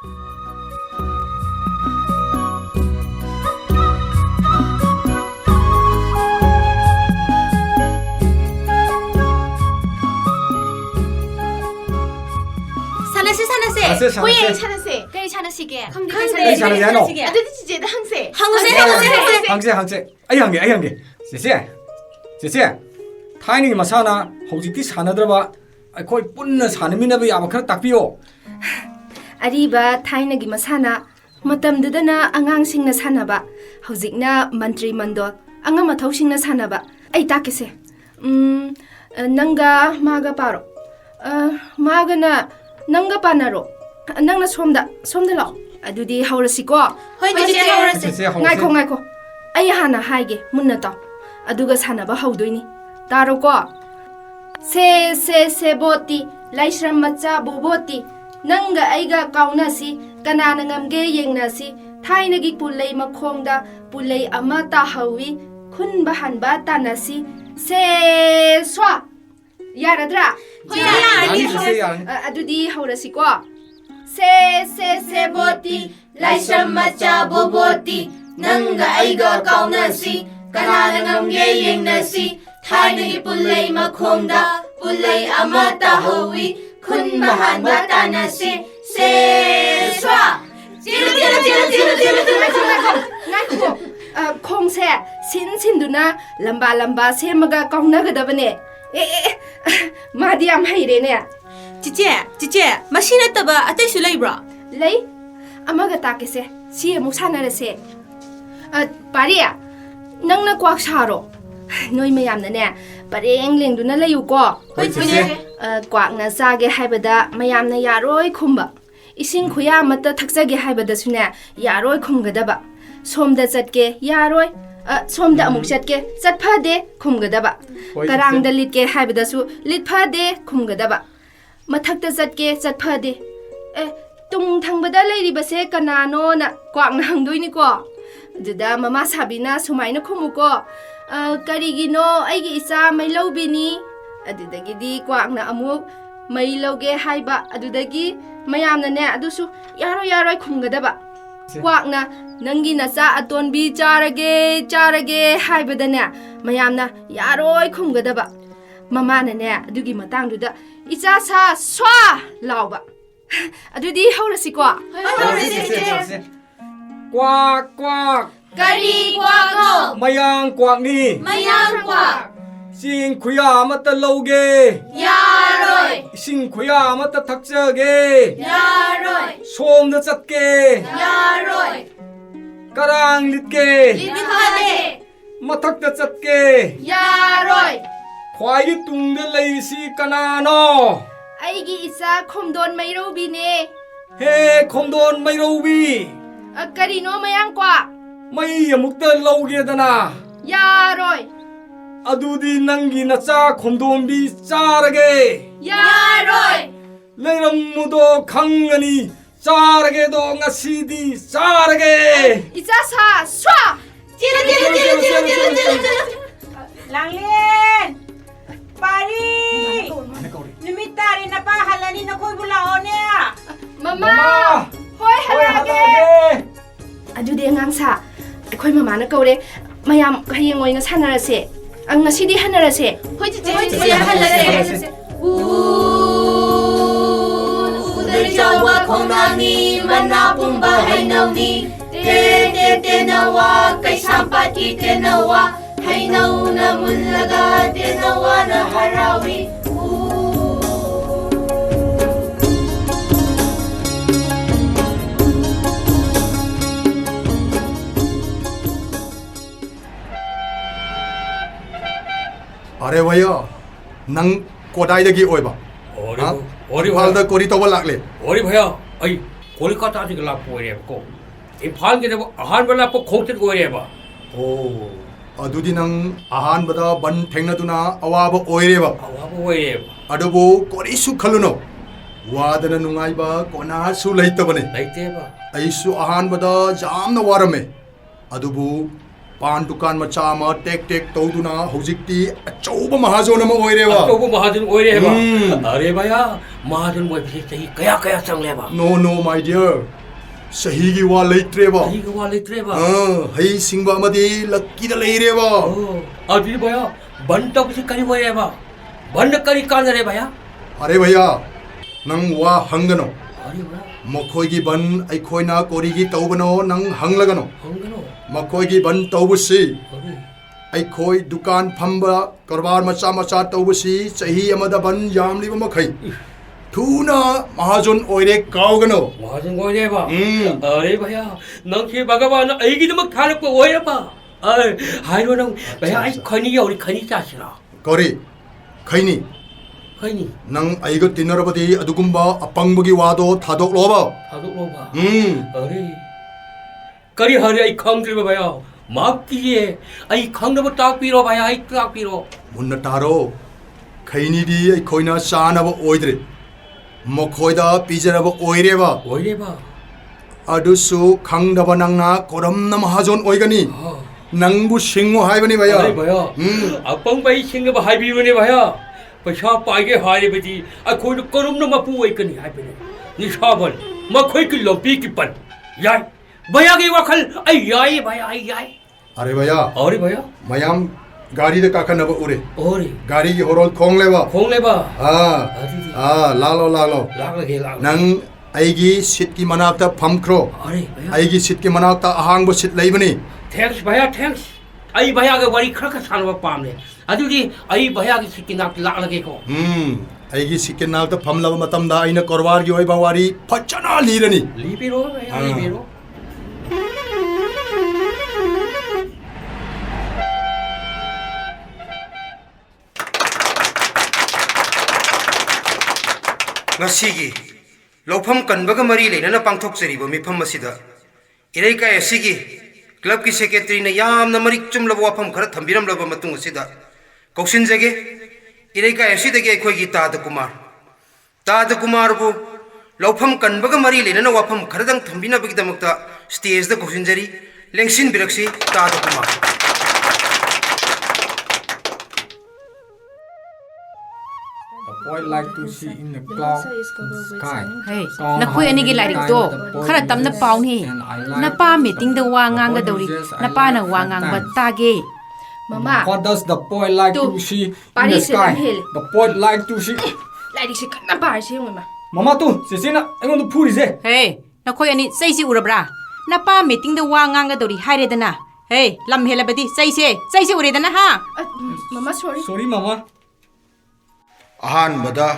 산나세 호예 찬나세 그래 찬나시게 강대 찬나세 아들 지제다 항세 항세 아이 한개 제제 타이닝 마사나 호지티 사나드라바 아이코이 뿐나 사나미나바 야바 khana takpiyo Ariba Thainagi masana matamdudana angangsingna sanaba hojikna mantri mandol anga mathausingna sanaba ai takese nanga maga paro magana nanga panaro nangna somda law adudi haurasiko hoi je haurase ngaiko ai hana haige munna taw aduga sanaba haudoini taro ko se boti laishram macha boboti Nanga aiga kaunasi kanana ngamge yengnasi thainagi pulei makhongda pulei ama ta hawi khun bahan ba tanasi se swa yaradra adudi haurasi ko se boti laisham macha boboti nanga aiga kaunasi kanana ngamge yengnasi thainagi pulei makhongda pulei ama ta hawi Kun bahan batana se swa. Tira. Ngaiko. Khong se sin duna lamba se maga kauna ga dabane. Madiam haire ne. Cice machine taba atai su leibra Lei amaga ta ke se si mu sanara se. Paria nangna kwak saro. Noi mayam na ne. Pareng lengduna layu ko. hoi cice Kwak na zage haibada mayam na yaroi khumba ising khuya mata thakjage haibada sune yaroi khumgadaba somda chatke yaroi somda amuk chatke chatphade khumgadaba karang da litke haibada su litphade khumgadaba mathakta chatke chatphade tung thangbada leiriba se kanano na kwak na hangdoini ko juda mama sabina sumaina khumuko karigino aigi isa mailobini adudagidi kwakna amuk mai loge haiba adudagi mayamna ne adusu yaroi khumgadaba kwakna nangi nacha atonbi charage haibada ne mayamna yaroi khumgadaba mamana ne adugi matangduda icha sa swa lawba adudi haurasi ko kwak kari kwako mayang kwak ni mayang kwak sing khuya amata lauge yaroi sing khuya amata thakjage yaroi somda chatke yaroi karang litke litphade mathakta chatke yaroi khwai tungda leisi kanano aigi isa khomdon mairobi ne he khomdon mairobi karino mayang kwa mai amukta lauge dana yaroi adudi nangi nacha khomdombi charage yaroi leirammudo khangani charage do ngasidi charage isa sa swa tira Langlen! Pari! Numitari na pa halani na koy bulaon niya! mama hoy halage adudi angangsa akhoi mama na kaure mayam hayeng oina sanarase ang ngasidi hanarase hoi cice halase udar jawa khonani mana pumba hainauni te nawa kai sampati te nawa hainau na mullaga te nawa na harawi अरे भैया नंग कोदाइदगी ओइबा इम्फालदा कोरी तोबा लागले ओरी भैया आई कोलकाता से गला पोरे को इम्फाल के जब आहान बला पो खोखत गोरेबा ओ अदुदी नंग आहान बदा बन थेंगनतुना अवाब ओइरेबा अवाब ओरेबा अदबो कोरिसु खलुनो वादना नुंगाइबा कोना सु लैतबने लैतेबा अइसु आहान बदा जामना वारमे अदुबु ꯄꯥꯟ ꯗꯨꯀꯥꯟ ꯃꯆꯥ ꯑꯃ ꯇꯦꯛ ꯇꯦꯛ ꯇꯧꯗꯨꯅ ꯍꯧꯖꯤꯛꯇꯤ ꯑꯆꯧꯕ ꯃꯍꯥꯖꯣꯟ ꯑꯃ ꯑꯣꯏꯔꯦꯕ ꯑꯆꯧꯕ ꯃꯍꯥꯖꯟ ꯑꯣꯏꯔꯦꯕ ꯑꯔꯦ ꯚꯌꯥ ꯃꯍꯥꯖꯟ ꯑꯣꯏꯕꯁꯤ ꯆꯍꯤ ꯀꯌꯥ ꯆꯪꯂꯦꯕ ꯅꯣ ꯃꯥꯏ ꯗꯤꯌꯔ ꯆꯍꯤꯒꯤ ꯋꯥ ꯂꯩꯇ꯭ꯔꯦꯕ ꯆꯍꯤꯒ ꯋꯥ ꯂꯩꯇ꯭ꯔꯦꯕ ꯍꯩ ꯁꯤꯡꯕ ꯑꯃꯗꯤ ꯂꯛꯀꯤꯗ ꯂꯩꯔꯦꯕ ꯑꯗꯨꯗꯤ ꯚꯌꯥ ꯕꯟ ꯇꯧꯕꯁꯤ ꯀꯔꯤ ꯑꯣꯏꯔꯦꯕ ꯕꯟꯅ ꯀꯔꯤ ꯀꯥꯟꯅꯔꯦ ꯚꯌꯥ ꯑꯔꯦ ꯚꯩꯌꯥ ꯅꯪ ꯋꯥ ꯍꯪꯒꯅꯣ ꯑꯔꯦ ꯚꯌꯥ ꯃꯈꯣꯏꯒꯤ ꯕꯟ ꯑꯩꯈꯣꯏꯅ ꯀꯣꯔꯤꯒꯤ ꯇꯧꯕꯅꯣ ꯅꯪ ꯍꯪꯂꯒꯅꯣ ꯍꯪꯒꯅꯣ ꯃꯈꯣꯏꯒꯤ ꯕꯟ ꯇꯧꯕꯁꯤ ꯑꯔꯦ ꯑꯩꯈꯣꯏ ꯗꯨꯀꯥꯟ ꯐꯝꯕ ꯀꯔꯕꯥꯔ ꯃꯆꯥ ꯇꯧꯕꯁꯤ ꯆꯍꯤ ꯑꯃꯗ ꯕꯟ ꯌꯥꯝꯂꯤꯕ ꯃꯈꯩ ꯊꯨꯅ ꯃꯍꯥꯖꯣꯟ ꯑꯣꯏꯔꯦ ꯀꯥꯎꯒꯅꯣ ꯃꯍꯥꯖꯟ ꯑꯣꯏꯔꯦꯕ ꯑꯔꯦ ꯚꯌꯥ ꯅꯪꯁꯤ ꯚꯒꯋꯥꯟꯅ ꯑꯩꯒꯤꯗꯃꯛ ꯊꯥꯔꯛꯄ ꯑꯣꯏꯔꯕ ꯍꯥꯏꯔꯣ ꯅꯪ ꯚꯌꯥ ꯑꯩ ꯈꯩꯅꯤ ꯌꯧꯔꯤ ꯈꯩꯅꯤ ꯆꯥꯁꯤꯔꯥ ꯀꯣꯔꯤ ꯈꯩꯅꯤ ꯈꯩꯅꯤ ꯅꯪ ꯑꯩꯒ ꯇꯤꯟꯅꯔꯕꯗꯤ ꯑꯗꯨꯒꯨꯝꯕ ꯑꯄꯪꯕꯒꯤ ꯋꯥꯗꯣ ꯊꯥꯗꯣꯛꯂꯣꯕ ꯊꯥꯗꯣꯛꯂꯣꯕ ꯑꯔꯦ ꯀꯔꯤ ꯍꯥꯏꯔꯦ ꯑꯩ ꯈꯪꯗ꯭ꯔꯤꯕ ꯚꯌꯥ ꯃꯥꯞ ꯀꯤꯌꯦ ꯑꯩ ꯈꯪꯅꯕ ꯇꯥꯛꯄꯤꯔꯣ ꯚꯌꯥ ꯑꯩ ꯇꯥꯛꯄꯤꯔꯣ ꯃꯨꯟꯅ ꯇꯥꯔꯣ ꯈꯩꯅꯤꯗꯤ ꯑꯩꯈꯣꯏꯅ ꯆꯥꯅꯕ ꯑꯣꯏꯗ꯭ꯔꯦ ꯃꯈꯣꯏꯗ ꯄꯤꯖꯅꯕ ꯑꯣꯏꯔꯦꯕ ꯑꯣꯏꯔꯦꯕ ꯑꯗꯨꯁꯨ ꯈꯪꯗꯕ ꯅꯪꯅ ꯀꯔꯝꯅ ꯃꯍꯥꯖꯣꯟ ꯑꯣꯏꯒꯅꯤ ꯅꯪꯕꯨ ꯁꯤꯡꯉꯣ ꯍꯥꯏꯕꯅꯤ ꯚꯌꯥ ꯑꯔꯦ ꯚꯌꯥ ꯑꯄꯪꯕ ꯑꯩ ꯁꯤꯡꯅꯕ ꯍꯥꯏꯕꯤꯕꯅꯦ ꯚꯌꯥ ꯄꯩꯁꯥ ꯄꯥꯏꯒꯦ ꯍꯥꯏꯔꯕꯗꯤ ꯑꯩꯈꯣꯏꯅ ꯀꯔꯝꯅ ꯃꯄꯨ ꯑꯣꯏꯒꯅꯤ ꯍꯥꯏꯕꯅꯤ ꯅꯤꯁꯥꯕꯟ ꯃꯈꯣꯏꯒꯤ ꯂꯝꯕꯤꯒꯤ ꯕꯟ ꯌꯥꯏ ꯚꯌꯥꯒꯤ ꯋꯥꯈꯜ ꯑꯩ ꯌꯥꯏ ꯚꯌꯥ ꯑꯩ ꯌꯥꯏ ꯑꯔꯦ ꯚꯌꯥ ꯑꯔꯦ ꯚꯌꯥ ꯃꯌꯥꯝ ꯒꯥꯔꯤꯗ ꯀꯥꯈꯠꯅꯕ ꯎꯔꯦ ꯑꯣꯔꯦ ꯒꯥꯔꯤꯒꯤ ꯍꯣꯔꯣꯜ ꯈꯣꯡꯂꯦꯕ ꯈꯣꯡꯂꯦꯕ ꯑꯗꯨꯗꯤ ꯂꯥꯛꯂꯣ ꯂꯥꯛꯂꯒꯦ ꯅꯪ ꯑꯩꯒꯤ ꯁꯤꯠꯀꯤ ꯃꯅꯥꯛꯇ ꯐꯝꯈ꯭ꯔꯣ ꯑꯔꯦ ꯚꯌꯥ ꯑꯩꯒꯤ ꯁꯤꯠꯀꯤ ꯃꯅꯥꯛꯇ ꯑꯍꯥꯡꯕ ꯁꯤꯠ ꯂꯩꯕꯅꯤ ꯊꯦꯡꯛꯁ ꯚꯌꯥ ꯊꯦꯡꯛꯁ ꯑꯩ ꯚꯌꯥꯒ ꯋꯥꯔꯤ ꯈꯔ ꯁꯥꯟꯅꯕ ꯄꯥꯝꯃꯦ ꯑꯗꯨꯗꯤ ꯑꯩ ꯚꯌꯥꯒꯤ ꯁꯤꯠꯀꯤ ꯅꯥꯛꯇ ꯂꯥꯛꯂꯒꯦꯀꯣ ꯑꯩꯒꯤ ꯁꯤꯠꯀꯤ ꯃꯅꯥꯛꯇ ꯐꯝꯂꯕ ꯃꯇꯝꯗ ꯑꯩꯅ ꯀꯔꯕꯥꯔꯒꯤ ꯑꯣꯏꯕ ꯋꯥꯔꯤ ꯐꯖꯅ ꯂꯤꯔꯅꯤ ꯂꯤꯕꯤꯔꯣ ꯚꯌꯥ ꯂꯤꯕꯤꯔꯣ ꯉꯁꯤꯒꯤ ꯂꯧꯐꯝ ꯀꯟꯕꯒ ꯃꯔꯤ ꯂꯩꯅꯅ ꯄꯥꯡꯊꯣꯛꯆꯔꯤꯕ ꯃꯤꯐꯝ ꯑꯁꯤꯗ ꯏꯔꯩꯀꯥꯏ ꯑꯁꯤꯒꯤ ꯀ꯭ꯂꯕꯀꯤ ꯁꯦꯀ꯭ꯔꯦꯇꯔꯤꯅ ꯌꯥꯝꯅ ꯃꯔꯤꯛ ꯆꯨꯝꯂꯕ ꯋꯥꯐꯝ ꯈꯔ ꯊꯝꯕꯤꯔꯝꯂꯕ ꯃꯇꯨꯡ ꯑꯁꯤꯗ ꯀꯧꯁꯤꯟꯖꯒꯦ ꯏꯔꯩꯀꯥꯏ ꯑꯁꯤꯗꯒꯤ ꯑꯩꯈꯣꯏꯒꯤ ꯇꯥꯗ ꯀꯨꯃꯥꯔꯕꯨ ꯂꯧꯐꯝ ꯀꯟꯕꯒ ꯃꯔꯤ ꯂꯩꯅꯅ ꯋꯥꯐꯝ ꯈꯔꯗꯪ ꯊꯝꯕꯤꯅꯕꯒꯤꯗꯃꯛꯇ ꯁ꯭ꯇꯦꯖꯗ ꯀꯧꯁꯤꯟꯖꯔꯤ ꯂꯦꯡꯁꯤꯟꯕꯤꯔꯛꯁꯤ ꯇꯥꯗ Kumar Boy like to see in the cloud sky. Hey, nakhoy ani gi lairik to khara tamna pauni napa meeting da wa ngang dori napa na wa ngang ba tage Mama, What does the boy like Tu, to see in the Paris sky? is hill. The boy like to see. like si kana bar si mama. Mama tu, sisina, aingon tu puri se. hey nakhoy ani sei si urabra napa meeting da wa ngang dori haire dana hey lam hela badi sei se ure dana ha Mama sorry. Sorry, Mama. ꯑꯍꯥꯟꯕꯗ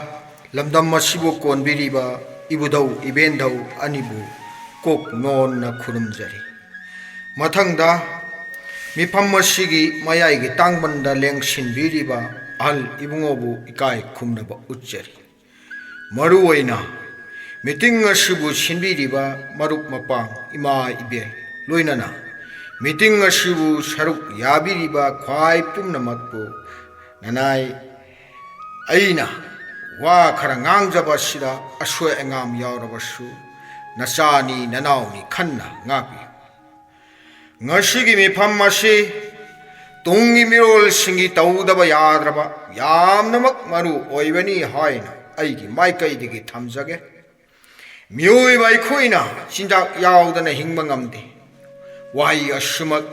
ꯂꯝꯗꯝ ꯑꯁꯤꯕꯨ ꯀꯣꯟꯕꯤꯔꯤꯕ ꯏꯕꯨꯙꯧ ꯏꯕꯦꯟꯙꯧ ꯑꯅꯤꯕꯨ ꯀꯣꯛ ꯅꯣꯟꯅ ꯈꯨꯔꯨꯝꯖꯔꯤ ꯃꯊꯪꯗ ꯃꯤꯐꯝ ꯑꯁꯤꯒꯤ ꯃꯌꯥꯏꯒꯤ ꯇꯥꯡꯕꯟꯗ ꯂꯦꯡꯁꯤꯟꯕꯤꯔꯤꯕ ꯑꯍꯜ ꯏꯕꯨꯡꯉꯣꯕꯨ ꯏꯀꯥꯏ ꯈꯨꯝꯅꯕ ꯎꯠꯆꯔꯤ ꯃꯔꯨꯑꯣꯏꯅ ꯃꯤꯇꯤꯡ ꯑꯁꯤꯕꯨ ꯁꯤꯟꯕꯤꯔꯤꯕ ꯃꯔꯨꯞ ꯃꯄꯥꯡ ꯏꯃꯥ ꯏꯕꯦꯜ ꯂꯣꯏꯅꯅ ꯃꯤꯇꯤꯡ ꯑꯁꯤꯕꯨ ꯁꯔꯨꯛ ꯌꯥꯕꯤꯔꯤꯕ ꯈ꯭ꯋꯥꯏ ꯄꯨꯝꯅꯃꯛꯄꯨ ꯅꯅꯥꯏ ꯑꯩꯅ ꯋꯥ ꯈꯔ ꯉꯥꯡꯖꯕ ꯑꯁꯤꯗ ꯑꯁꯣꯏ ꯑꯉꯥꯝ ꯌꯥꯎꯔꯕꯁꯨ ꯅꯆꯥꯅꯤ ꯅꯅꯥꯎꯅꯤ ꯈꯟꯅ ꯉꯥꯛꯄꯤꯌꯨ ꯉꯁꯤꯒꯤ ꯃꯤꯐꯝ ꯑꯁꯤ ꯇꯨꯡꯒꯤ ꯃꯤꯔꯣꯜꯁꯤꯡꯒꯤ ꯇꯧꯗꯕ ꯌꯥꯗ꯭ꯔꯕ ꯌꯥꯝꯅꯃꯛ ꯃꯔꯨ ꯑꯣꯏꯕꯅꯤ ꯍꯥꯏꯅ ꯑꯩꯒꯤ ꯃꯥꯏꯀꯩꯗꯒꯤ ꯊꯝꯖꯒꯦ ꯃꯤꯑꯣꯏꯕ ꯑꯩꯈꯣꯏꯅ ꯆꯤꯟꯖꯥꯛ ꯌꯥꯎꯗꯅ ꯍꯤꯡꯕ ꯉꯝꯗꯦ ꯋꯥꯍꯩ ꯑꯁꯤꯃꯛ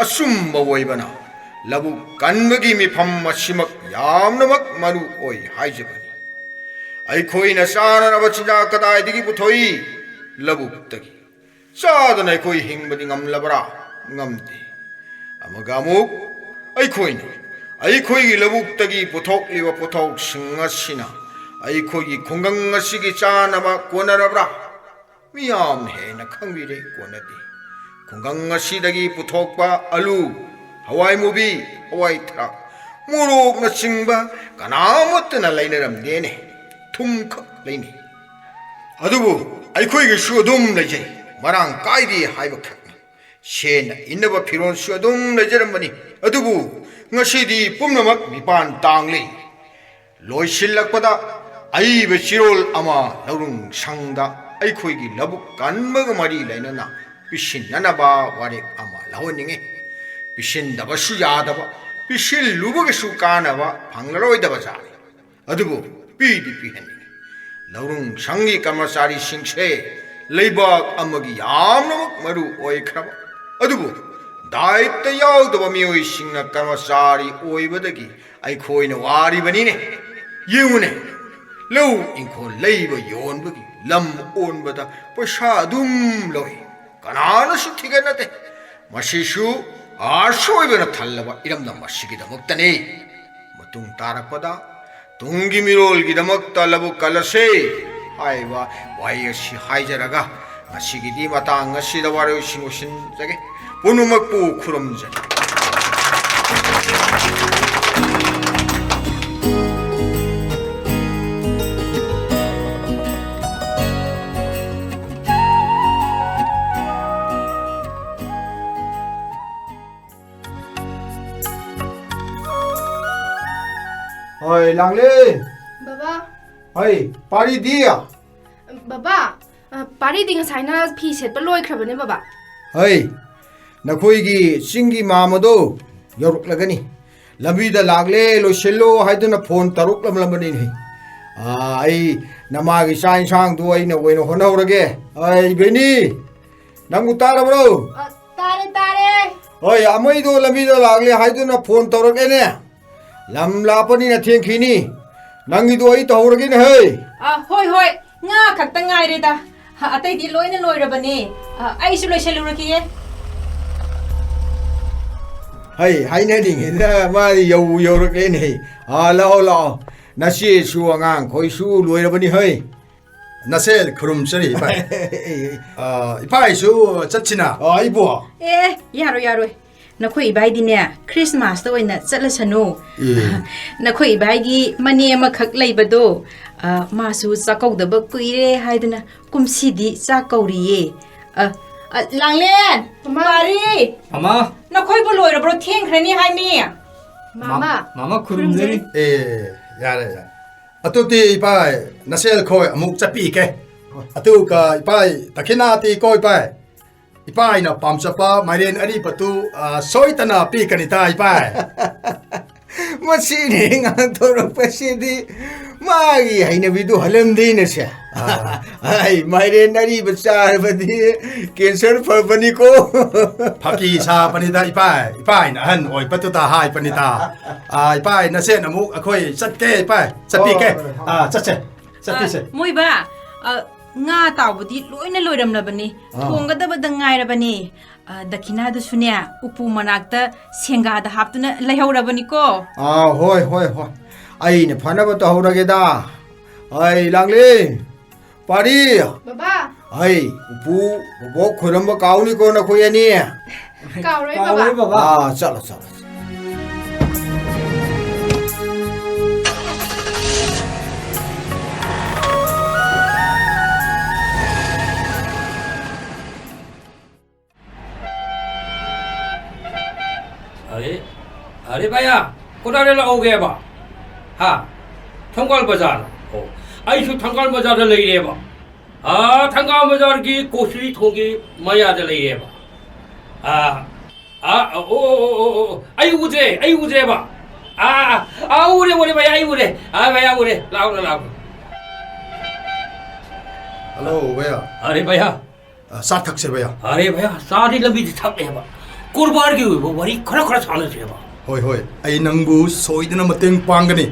ꯑꯆꯨꯝꯕ ꯑꯣꯏꯕꯅ ꯂꯕꯨꯛ ꯀꯟꯕꯒꯤ ꯃꯤꯐꯝ ꯑꯁꯤꯃꯛ ꯌꯥꯝꯅꯃꯛ ꯃꯔꯨ ꯑꯣꯏ ꯍꯥꯏꯖꯕꯅꯤ ꯑꯩꯈꯣꯏꯅ ꯆꯥꯅꯅꯕ ꯆꯤꯟꯖꯥꯛ ꯀꯗꯥꯏꯗꯒꯤ ꯄꯨꯊꯣꯛꯏ ꯂꯕꯨꯛꯇꯒꯤ ꯆꯥꯗꯅ ꯑꯩꯈꯣꯏ ꯍꯤꯡꯕꯗꯤ ꯉꯝꯂꯕ꯭ꯔꯥ ꯉꯝꯗꯦ ꯑꯃꯒ ꯑꯃꯨꯛ ꯑꯩꯈꯣꯏꯅ ꯑꯩꯈꯣꯏꯒꯤ ꯂꯕꯨꯛꯇꯒꯤ ꯄꯨꯊꯣꯛꯂꯤꯕ ꯄꯣꯠꯊꯣꯛꯁꯤꯡ ꯑꯁꯤꯅ ꯑꯩꯈꯣꯏꯒꯤ ꯈꯨꯡꯒꯪ ꯑꯁꯤꯒꯤ ꯆꯥꯅꯕ ꯀꯣꯟꯅꯔꯕ꯭ꯔꯥ ꯃꯤꯌꯥꯝꯅ ꯍꯦꯟꯅ ꯈꯪꯕꯤꯔꯦ ꯀꯣꯟꯅꯗꯦ ꯈꯨꯡꯒꯪ ꯑꯁꯤꯗꯒꯤ ꯄꯨꯊꯣꯛꯄ ꯑꯂꯨ ꯍꯋꯥꯏ ꯃꯨꯕꯤ ꯍꯋꯥꯏ ꯊꯔꯥꯛ ꯃꯣꯔꯣꯛꯅꯆꯤꯡꯕ ꯀꯅꯥꯃꯠꯇꯅ ꯂꯩꯅꯔꯝꯗꯦꯅꯦ ꯊꯨꯝ ꯈꯛ ꯂꯩꯅꯩ ꯑꯗꯨꯕꯨ ꯑꯩꯈꯣꯏꯒꯤꯁꯨ ꯑꯗꯨꯝ ꯂꯩꯖꯩ ꯃꯔꯥꯡ ꯀꯥꯏꯗꯦ ꯍꯥꯏꯕꯈꯛꯅꯤ ꯁꯦꯠꯅ ꯏꯟꯅꯕ ꯐꯤꯔꯣꯜꯁꯨ ꯑꯗꯨꯝ ꯂꯩꯖꯔꯝꯕꯅꯤ ꯑꯗꯨꯕꯨ ꯉꯁꯤꯗꯤ ꯄꯨꯝꯅꯃꯛ ꯃꯤꯄꯥꯟ ꯇꯥꯡꯂꯤ ꯂꯣꯏꯁꯤꯜꯂꯛꯄꯗ ꯑꯏꯕ ꯆꯤꯔꯣꯜ ꯑꯃ ꯂꯧꯔꯨꯡ ꯁꯪꯗ ꯑꯩꯈꯣꯏꯒꯤ ꯂꯕꯨꯛ ꯀꯟꯕꯒ ꯃꯔꯤ ꯂꯩꯅꯅ ꯄꯤꯁꯤꯟꯅꯅꯕ ꯋꯥꯔꯦꯞ ꯑꯃ ꯂꯧꯍꯟꯅꯤꯡꯉꯤ ꯄꯤꯁꯤꯟꯗꯕꯁꯨ ꯌꯥꯗꯕ ꯄꯤꯁꯤꯜꯂꯨꯕꯒꯁꯨ ꯀꯥꯟꯅꯕ ꯐꯪꯂꯔꯣꯏꯗꯕ ꯖꯥꯠꯅꯤ ꯑꯗꯨꯕꯨ ꯄꯤꯗꯤ ꯄꯤꯍꯟꯅꯤꯡꯉꯤ ꯂꯧꯔꯨꯡ ꯁꯪꯒꯤ ꯀꯔꯃꯆꯥꯔꯤꯁꯤꯡꯁꯦ ꯂꯩꯕꯥꯛ ꯑꯃꯒꯤ ꯌꯥꯝꯅꯃꯛ ꯃꯔꯨ ꯑꯣꯏꯈ꯭ꯔꯕ ꯑꯗꯨꯕꯨ ꯗꯥꯏꯇ ꯌꯥꯎꯗꯕ ꯃꯤꯑꯣꯏꯁꯤꯡꯅ ꯀꯔꯃꯆꯥꯔꯤ ꯑꯣꯏꯕꯗꯒꯤ ꯑꯩꯈꯣꯏꯅ ꯋꯥꯔꯤꯕꯅꯤꯅꯦ ꯌꯦꯡꯉꯨꯅꯦ ꯂꯧ ꯏꯪꯈꯣꯜ ꯂꯩꯕ ꯌꯣꯟꯕꯒꯤ ꯂꯝ ꯑꯣꯟꯕꯗ ꯄꯩꯁꯥ ꯑꯗꯨꯝ ꯂꯧꯏ ꯀꯅꯥꯅꯁꯨ ꯊꯤꯒꯠꯅꯗꯦ ꯃꯁꯤꯁꯨ ꯑꯁꯣꯏꯕꯅ ꯊꯜꯂꯕ ꯏꯔꯝꯗꯝ ꯑꯁꯤꯒꯤꯗꯃꯛꯇꯅꯤ ꯃꯇꯨꯡ ꯇꯥꯔꯛꯄꯗ ꯇꯨꯡꯒꯤ ꯃꯤꯔꯣꯜꯒꯤꯗꯃꯛꯇ ꯂꯕꯨꯛ ꯀꯜꯂꯁꯦ ꯍꯥꯏꯕ ꯋꯥꯍꯩ ꯑꯁꯤ ꯍꯥꯏꯖꯔꯒ ꯉꯁꯤꯒꯤꯗꯤ ꯃꯇꯥꯡ ꯑꯁꯤꯗ ꯋꯥꯔꯣꯏꯁꯤꯟ ꯂꯣꯏꯁꯤꯟꯖꯒꯦ ꯄꯨꯝꯅꯃꯛꯄꯨ ꯈꯨꯔꯨꯝꯖꯔꯤ Oi, Langlin. Baba, Oi, Pari dia. Baba, Pari di ngasai na phi set pa loi khrabane baba. Oi, nakhoi singi mamado yoruk lagani. Lambi da lagle lo shello haiduna phone taruk lamani ni. Ai namagi sain sang du ai na weno honaurage. Ai beni. Namu tara bro. Tare. Oi, amai do lambi da lagle haiduna phone taruk ene. Lam lapani na thiengkhini. Nangi do ai taurage ne hey. ꯍꯣꯏ ꯉꯥ ꯈꯛꯇ ꯉꯥꯏꯔꯦꯗ ꯑꯇꯩꯗꯤ ꯂꯣꯏꯅ ꯂꯣꯏꯔꯕꯅꯦ ꯑꯩꯁꯨ ꯂꯣꯏꯁꯤꯜꯂꯨꯔꯒꯦ Hey, hai na ding na ma yo yorake ne. Lao. Nasi su angang khoi su loirabani hey. Nasel khurum chari pai. Ipai su chachina. Ai bo. ꯑꯦ ꯌꯥꯔꯣꯏ ꯅꯈꯣꯏ ꯏꯕꯥꯏꯗꯤꯅꯦ ꯈ꯭ꯔꯤꯁꯃꯥꯁꯇ ꯑꯣꯏꯅ ꯆꯠꯂꯁꯅꯨ ꯅꯈꯣꯏ ꯏꯕꯥꯏꯒꯤ ꯃꯅꯦ ꯑꯃꯈꯛ ꯂꯩꯕꯗꯣ 마수 짝거우다 끄이래 하이드나 꿈시디 짝거우리에 랑렌 마리 마마 나 거의 볼로 이러브로 탱크라니 하이미 마마 구름들이 야래 아또티 이빠이 나셀 코이 아묵 짜삐게 아또가 이빠이 다키나티 코이 이빠이 이빠이나 팜차파 마이렌 아리바투 소이타나 삐까니타 이빠이 मसीने ngathoro pasidi magi haina bidu halamdine se ai maire nari bachar badi cancer pharbani ko 파키 사 파니다 이빠이 나한 오이 빠투다 하이 파니다 이빠이 나세 나묵 아코이 sat게 이빠이 sat삐게 sat삐세 모이바 nga tawbudi loina loiramlabani thongadabada ngairabani dakina du sunya upu manakta senga da haptuna laihorabani ko hoi ai ne phanaba to horageda ai langli pari Baba, ai upu bo khuramba kauni ko na khoyani kauroi baba. chalo अरे भैया कुदारे लाओगे बा हाँ थंगाल बाजार आइसु थंगाल बाजार लई रे बा थंगाल बाजार की कोसरी थोंगी माया दे लई रे बा आई उजरे बा उरे भैया आई उरे भैया उरे लाओ हेलो भैया अरे भैया साथ थक से भैया अरे भैया सारी लंबी थक ले बा कुर्बान की वरी खरा छाने से बा होय आई नंगबु सोइदना मतेंग पांगनी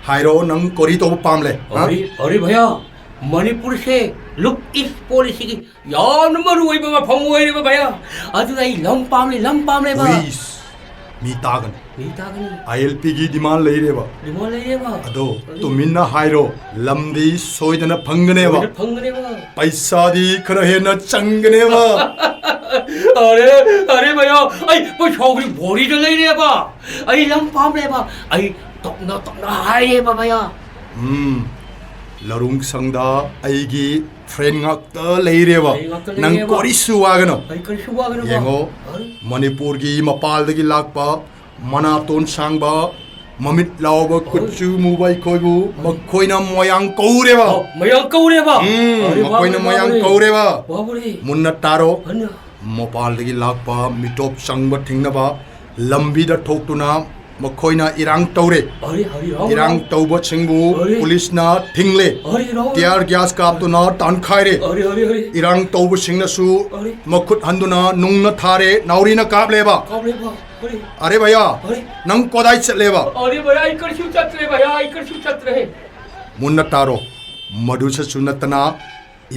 हाइरो नंग कोरी तो पामले अरे भैया मणिपुर से लुक ईस्ट पॉलिसी की यान मरु वही बाबा फंगोई रे भैया अदु आई लम पामले बा मी तागन ILP की डिमांड ले रे बा अदो तुमिना हाइरो लमदी सोइदना फंगने बा पैसा दी खरा हेना चंगने बा अरे भैया आई पैसाउरी भोरी तो ले रे बा आई लम पामले बा आई तोना हाय रे बा भैया लरुंग संगदा आईगी friend ngakta leireba nang korisu wagano yengo manipur gi mapal dagi lakpa manaton sangba mamit lawba kutchu mubai khoibu makhoina moyang koureba makhoina moyang koureba munna taro mapal dagi lakpa mitop sangba thingnaba ꯂꯝꯕꯤꯗ ꯊꯣꯛꯇꯨꯅ ꯃꯈꯣꯏꯅ ꯏꯔꯥꯡ ꯇꯧꯔꯦ ꯏꯔꯥꯡ ꯇꯧꯕꯁꯤꯡꯕꯨ ꯄꯨꯂꯤꯁꯅ ꯊꯤꯡꯂꯦ tear gas ꯀꯥꯞꯇꯨꯅ ꯇꯥꯟꯈꯥꯏꯔꯦ ꯏꯔꯥꯡ ꯇꯧꯕꯁꯤꯡꯅꯁꯨ ꯃꯈꯨꯠ ꯍꯟꯗꯨꯅ ꯅꯨꯡꯅ ꯊꯥꯔꯦ ꯅꯥꯎꯔꯤꯅ ꯀꯥꯞꯂꯦꯕ अरे भैया नंग कोदाई चलेबा अरे भैया इकर शू चत्र भैया इकर शू चत्र है मुन्ना तारो मधुसा सुनतना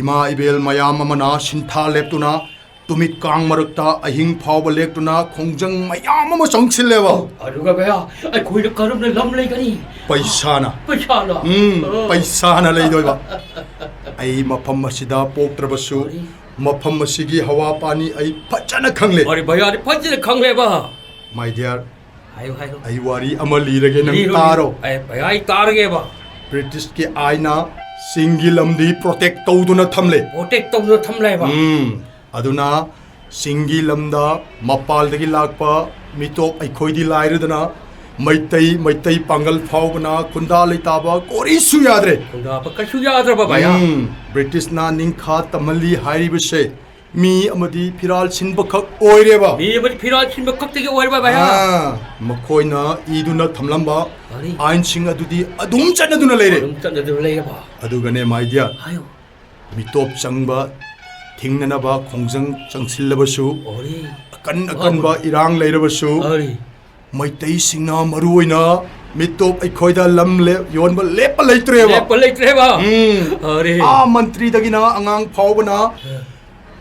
इमा इबेल मयाम मना सिंथा लेप्तुना तुमित कांग मरकता अहिंग फाव लेक्तुना खोंजंग मयाम म संगसिलेबा अरुगा भैया आई कोई करम ने लम ले गनी पैसाना पैसाना ले दोइबा आई मफम मसिदा पोक्त्रबसु मफम मसिगी हवा पानी आई फजन खंगले अरे भैया ने फजन खंगलेबा My dear, हायो आई वारी अमली रगे नंग तारो भैया आई तारगेबा ब्रिटिश के आईना सिंगी लमदी प्रोटेक्ट तौदुना थमले प्रोटेक्ट तौदुना थमलेबा अदुना सिंगी लमदा मपालदगी लाकपा मितोप अखोइदी लाइरदना मैतई पांगल फावबना खुंदा लेताबा कोरिसु यादरे खुंदा पकसु यादरबा भैया ब्रिटिश ना निंखा तमली हाइरिबसे मी अमदी फिराल सिनबखक ओइरेबा मी अमदी फिराल सिनबखक तगे ओइरेबा भैया मखोइना ईदुना थमलंबा आइन सिंग अदुदी अदुम चनदुना लेरे अदुगने माइदिया हायो मितोप चंगबा थिंगनबा खोंजंग चंगसिलबसु अकन इरांग लेरबसु मैतई सिंगना मरुइना मितोप अखोइदा लम ले योनबा लेप लेत्रेबा अरे आ मंत्री दगिना अंगांग फावबना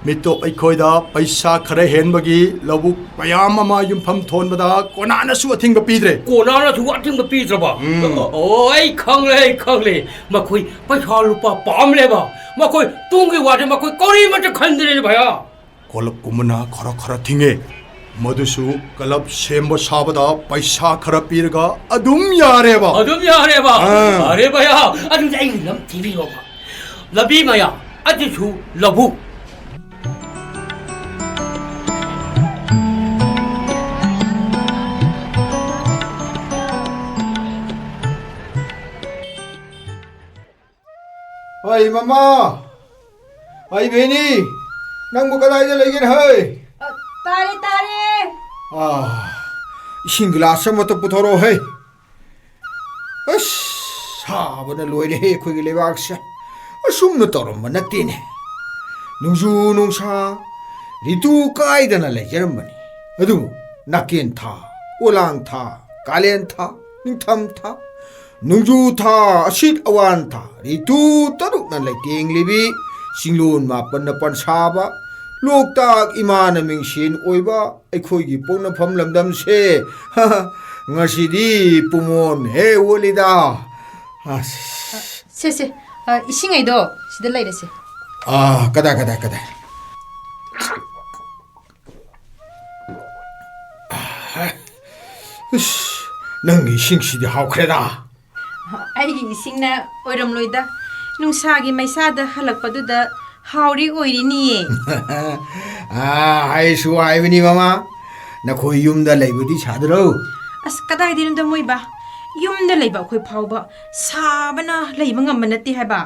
मितोप अखोइदा पैसा खरे हेनबगी लबुक मयाम अमा युमफम थोनबदा कोनानसु अथिंग पीद्रे कोनानसु अथिंग पीद्रबा ओय खंगले मखोई पैसा लुपा पामलेबा मखोई तुंगी वादे मखोई कोरी मत खंदरे भैया कोलब कुमना खरा थिंगे मधुसु कलब सेम्ब साबदा पैसा खरा पीरगा अदुम यारेबा अरे भैया अदुम जाई लम थिबियोबा लबी मया अदिसु लबु Hey mama, hey Benny, nang buka lagi lagi hey. Tare. Ising gelas sama tu putoro hey. As, benar luar deh kau gile baksa. Asum nu torom mana tine. Nungsa, ritu kai dana lagi jarum bani. Aduh, nakin tha, ulang tha, kalian tha, nintam tha. Nungju tha, asid awan tha, ritu taruk nan lai tiang libi, singlun mapan napan saba, lok tak imana mingsin oiba, ekoi gipong na pam lamdam se, ngasidi pumon, he wolida. Se, ising ay do, sida lai dese. Kada. Nang ising sidi hau kreda. ꯑꯩꯒꯤ ꯏꯁꯤꯡꯅ ꯑꯣꯏꯔꯝꯂꯣꯏꯗ ꯅꯨꯡꯁꯥꯒꯤ ꯃꯩꯁꯥꯗ ꯍꯜꯂꯛꯄꯗꯨꯗ ꯍꯥꯎꯔꯤ ꯑꯣꯏꯔꯤꯅꯤꯌꯦ ꯍꯥꯏꯁꯨ ꯍꯥꯏꯕꯅꯤ ꯃꯃꯥ ꯅꯈꯣꯏ ꯌꯨꯝꯗ ꯂꯩꯕꯗꯤ ꯁꯥꯗ꯭ꯔꯣ ꯑꯁ ꯀꯗꯥꯏꯗꯩꯅꯣꯗ ꯃꯣꯏꯕ ꯌꯨꯝꯗ ꯂꯩꯕ ꯑꯩꯈꯣꯏ ꯐꯥꯎꯕ ꯁꯥꯕꯅ ꯂꯩꯕ ꯉꯝꯕ ꯅꯠꯇꯦ ꯍꯥꯏꯕ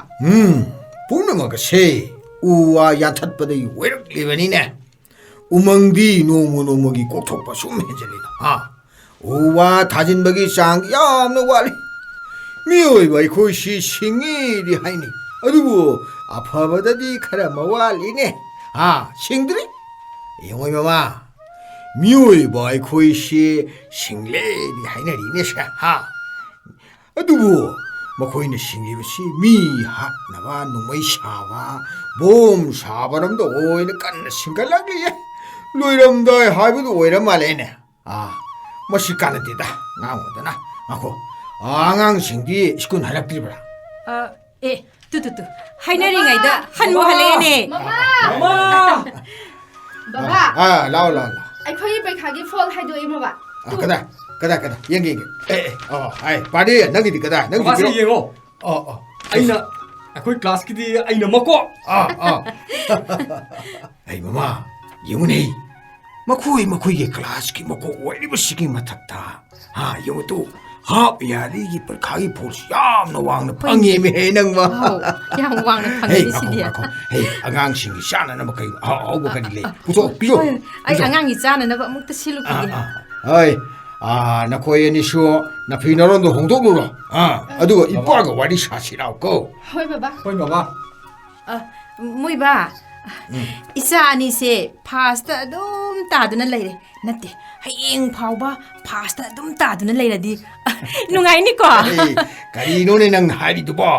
ꯄꯨꯝꯅꯃꯛ ꯑꯁꯦ ꯎ ꯋꯥ ꯌꯥꯟꯊꯠꯄꯗꯒꯤ ꯑꯣꯏꯔꯛꯂꯤꯕꯅꯤꯅꯦ ꯎꯃꯪꯗꯤ ꯅꯣꯡꯃꯒꯤ ꯀꯣꯛꯊꯣꯛꯄ ꯁꯨꯝ ꯍꯦꯟꯖꯜꯂꯤꯅ ꯎ ꯋꯥ ꯊꯥꯖꯤꯟꯕꯒꯤ ꯆꯥꯡ ꯌꯥꯝꯅ ꯋꯥꯠꯂꯤ 미오이바 이코시 싱이리 하이니 어두부 아파바다디 카라 마왈이네 싱들이 영어이 마마 미오이바 이코시 싱레리 하이나리네 샤 어두부 마코이네 싱리버시 미하 나바 농마이 샤바 봄 샤바람도 오이네 깐나 싱갈라기에 로이람다이 하이브도 오이라 말레네 마시 까는데다 나오더나 아고 앙앙싱디 시군 하락들이라. 뚜. 하이나링아이다 한모 할래네. 마마. Baba. 라오. 아이코이 백하기 폴 하이도 이모바. 가다. 연기. 아이 파디 너기디 가다. 너기 가서 예고. 아이나 아코이 클래스 키디 아이나 먹고. 아이 마마. 영훈이. 마코이게 클래스 키 먹고 오리버시기 마탁다. 영훈도 야리기 가기 볼수 얌나 왕나 방예미 해능마 양 왕나 방예미 시디야 헤이 아강싱기 샤나나 먹기 아우버가리래 부서 비조 아이 아강이 짜나나 먹다 실루기게 ꯍꯣꯏ ꯅꯈꯣꯏ ꯑꯅꯤꯁꯨ ꯅꯐꯤ ꯅꯔꯣꯟꯗꯣ ꯍꯣꯡꯗꯣꯛꯂꯨꯔꯣ ꯑꯗꯨꯒ ꯏꯄꯥꯒ ꯋꯥꯔꯤ ꯁꯥꯁꯤꯔꯥꯎꯀꯣ ꯍꯣꯏ ꯕꯕꯥ ꯍꯣꯏ ꯕꯕꯥ ꯃꯣꯏꯕꯥ ꯏꯆꯥ ꯑꯅꯤꯁꯦ ꯐꯥꯁꯇ ꯑꯗꯨꯝ ꯇꯥꯗꯨꯅ ꯂꯩꯔꯦ ꯅꯠꯇꯦ ꯍꯌꯦꯡ ꯐꯥꯎꯕ ꯐꯥꯁꯇ ꯑꯗꯨꯝ ꯇꯥꯗꯨꯅ ꯂꯩꯔꯗꯤ ꯅꯨꯡꯉꯥꯏꯅꯤꯀꯣ ꯀꯔꯤꯅꯣꯅꯦ ꯅꯪꯅ ꯍꯥꯏꯔꯤꯗꯨꯕꯣ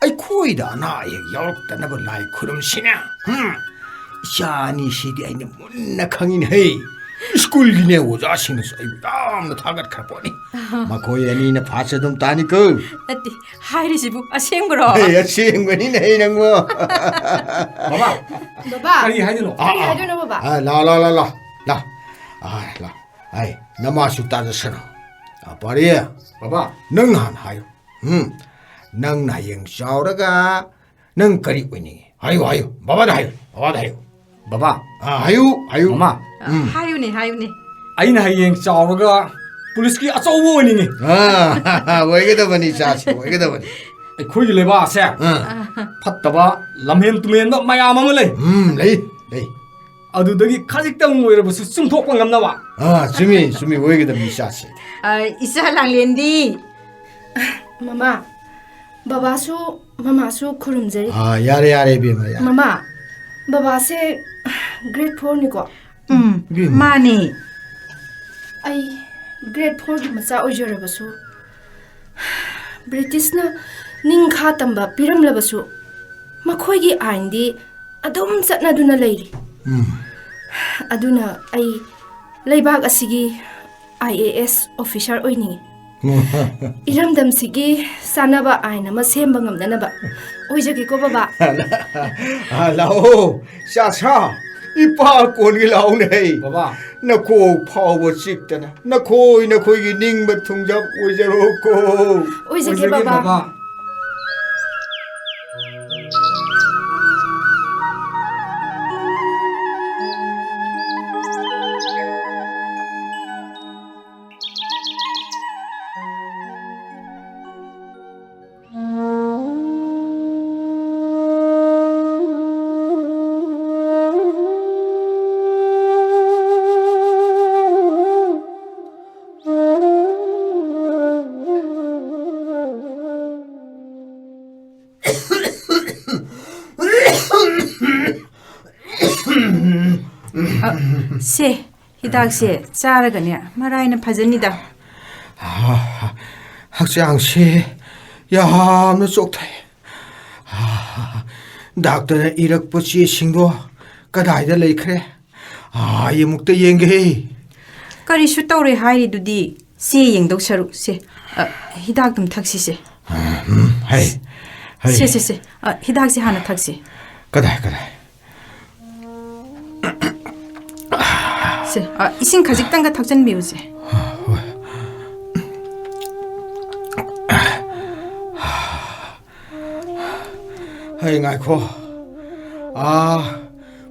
ꯑꯩꯈꯣꯏꯗ ꯑꯅꯥ ꯑꯌꯦꯛ ꯌꯥꯎꯔꯛꯇꯅꯕ ꯂꯥꯏ ꯈꯨꯔꯨꯝꯁꯤꯅꯦ ꯏꯆꯥ ꯑꯅꯤꯁꯤꯗꯤ ꯑꯩꯅ ꯃꯨꯟꯅ ꯈꯪꯉꯤꯅꯦ 스쿨기네 오자시는 아무나 타갓카보니 마코야니나 파서좀 따니까 나띠 하이리시부 아시행브로 아시행거니네 이랑뭐 바바 바바 까리 하이드노 까리 하이드노 바바 라라라라 라 아이 나마수 따졌어 아빠리야 바바 능한 하요 능 나영 싸우라가 능 거리 오니 아유 바바다 하요 바바 하요 엄마 하유네 아이나 하이행 싸우러가 पुलिसकी अचौबो नि नि वैगेदा बनी चाची वैगेदा बनी ꯑꯩꯈꯣꯏꯒꯤ ꯂꯩꯕꯥꯛꯁꯦ ꯐꯠꯇꯕ ꯂꯝꯍꯦꯟ ꯇꯨꯃꯦꯟꯕ ꯃꯌꯥꯝ ꯑꯃ ꯂꯩ ꯂꯩ ꯑꯗꯨꯗꯒꯤ ꯈꯖꯤꯛꯇꯪ ꯑꯣꯏꯔꯕꯁꯨ ꯆꯨꯝꯊꯣꯛꯄ ꯉꯝꯅꯕ ꯆꯨꯝꯃꯤ ꯋꯦꯒꯗꯕꯅꯤ ꯆꯥꯁꯤ 이사 랑렌디 마마 바바수 마마수 구름제리 야래 비마 야 마마 바바세 그레이드 4니고 마니 아이 그레이드 4기 마차 오이저러버수 브리티스나 닝카 탐바 피람러버수 마코이기 아인디 ꯑꯗꯨꯝ ꯆꯠꯅꯗꯨꯅ ꯂꯩꯔꯤ ꯑꯗꯨꯅ ꯑꯩ ꯂꯩꯕꯥꯛ ꯑꯁꯤꯒꯤ IAS officer ꯑꯣꯏꯅꯤꯡꯉꯤ 이름담시기 사나바 아이나마 셈방 없나나바 오이저기 꼬바바 라오 샤샤 이빠 꼬니 라오네 바바 나코 파워 찍잖아 나코이기 닝바 통잡 오이저로고 오이저기 바바 세 히닥세 짜라가냐 마라이는 파전이다 학장씨 야너 쏙다 닥터는 이럭버치 신고 까다이다 레이크래 이목도 yen게 까리슈 떠오래 하이리두디 세 yen덕 샤루 세 히닥 좀 탁시세 하이 세세세 히닥세 하나 탁시 까다이 세 이신 가직단가 탁전 미우세 하이 ngaiko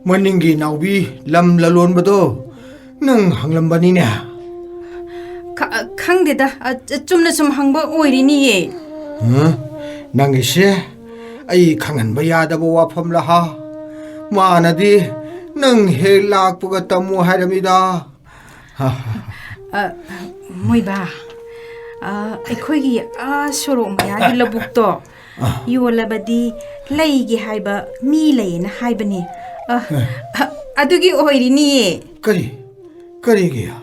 머닝기 나우비 람 lalonbado nang hanglambani ne 칸데다 좀나 좀 항바 오이리니예 nangise ai khanganba yadaba wafamla ha manadi nang he lakpuga tamu haramida 모이바 ꯑꯩꯈꯣꯏꯒꯤ ꯁꯣꯔꯣꯛ ꯃꯌꯥꯒꯤ ꯂꯧꯕꯨꯛꯇꯣ ꯌꯣꯜꯂꯕꯗꯤ ꯂꯩꯒꯦ ꯍꯥꯏꯕ ꯃꯤ ꯂꯩꯌꯦꯅ ꯍꯥꯏꯕꯅꯤ ꯑꯗꯨꯒꯤ ꯑꯣꯏꯔꯤꯅꯤꯌꯦ 그리게야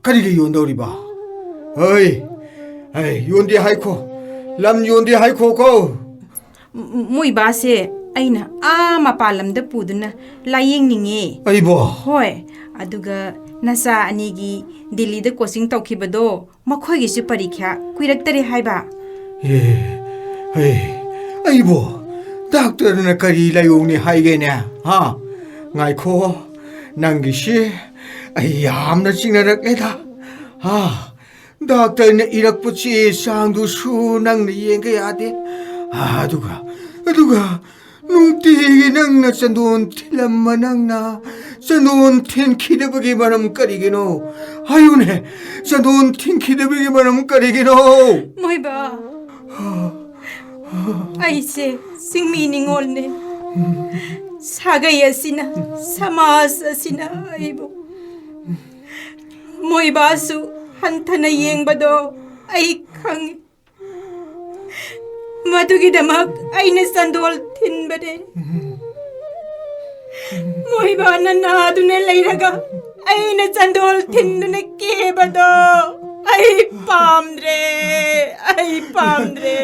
그리게 요노리바 어이 요온디 하이코 람 요온디 하이코고 모이바세 아이나 마팔람다 푸드나 라이앵닝에 아이보 호이 아두가 나사 아니기 딜리다 코칭 tawkhibado makhoigisu parikha kuiraktere haiba 아이보 닥터는 그리 라용니 하이게네 ngaiko nangishi ayamna chingnarakeda doctor ne irakpuchi sangdu su nang yenge yade aduga nungti nangna chandun thilamma nangna chandun thinkidebagi manam karigino ayune chandun thinkidebagi manam karigino moiba aise singmining olne 사가야시나 사마사시나 아이보 ꯃꯣꯏꯕꯥꯁꯨ ꯍꯟꯊꯅ ꯌꯦꯡꯕꯗꯣ ꯑꯩ ꯈꯪꯉꯤ ꯃꯗꯨꯒꯤꯗꯃꯛ ꯑꯩꯅ ꯆꯟꯗꯣꯜ ꯊꯤꯟꯕꯅꯦ ꯃꯣꯏꯕꯥꯅ ꯅꯥꯗꯨꯅ ꯂꯩꯔꯒ ꯑꯩꯅ ꯆꯟꯗꯣꯜ ꯊꯤꯟꯗꯨꯅ ꯀꯦꯕꯗꯣ ꯑꯩ ꯄꯥꯝꯗ꯭ꯔꯦ ꯑꯩ ꯄꯥꯝꯗ꯭ꯔꯦ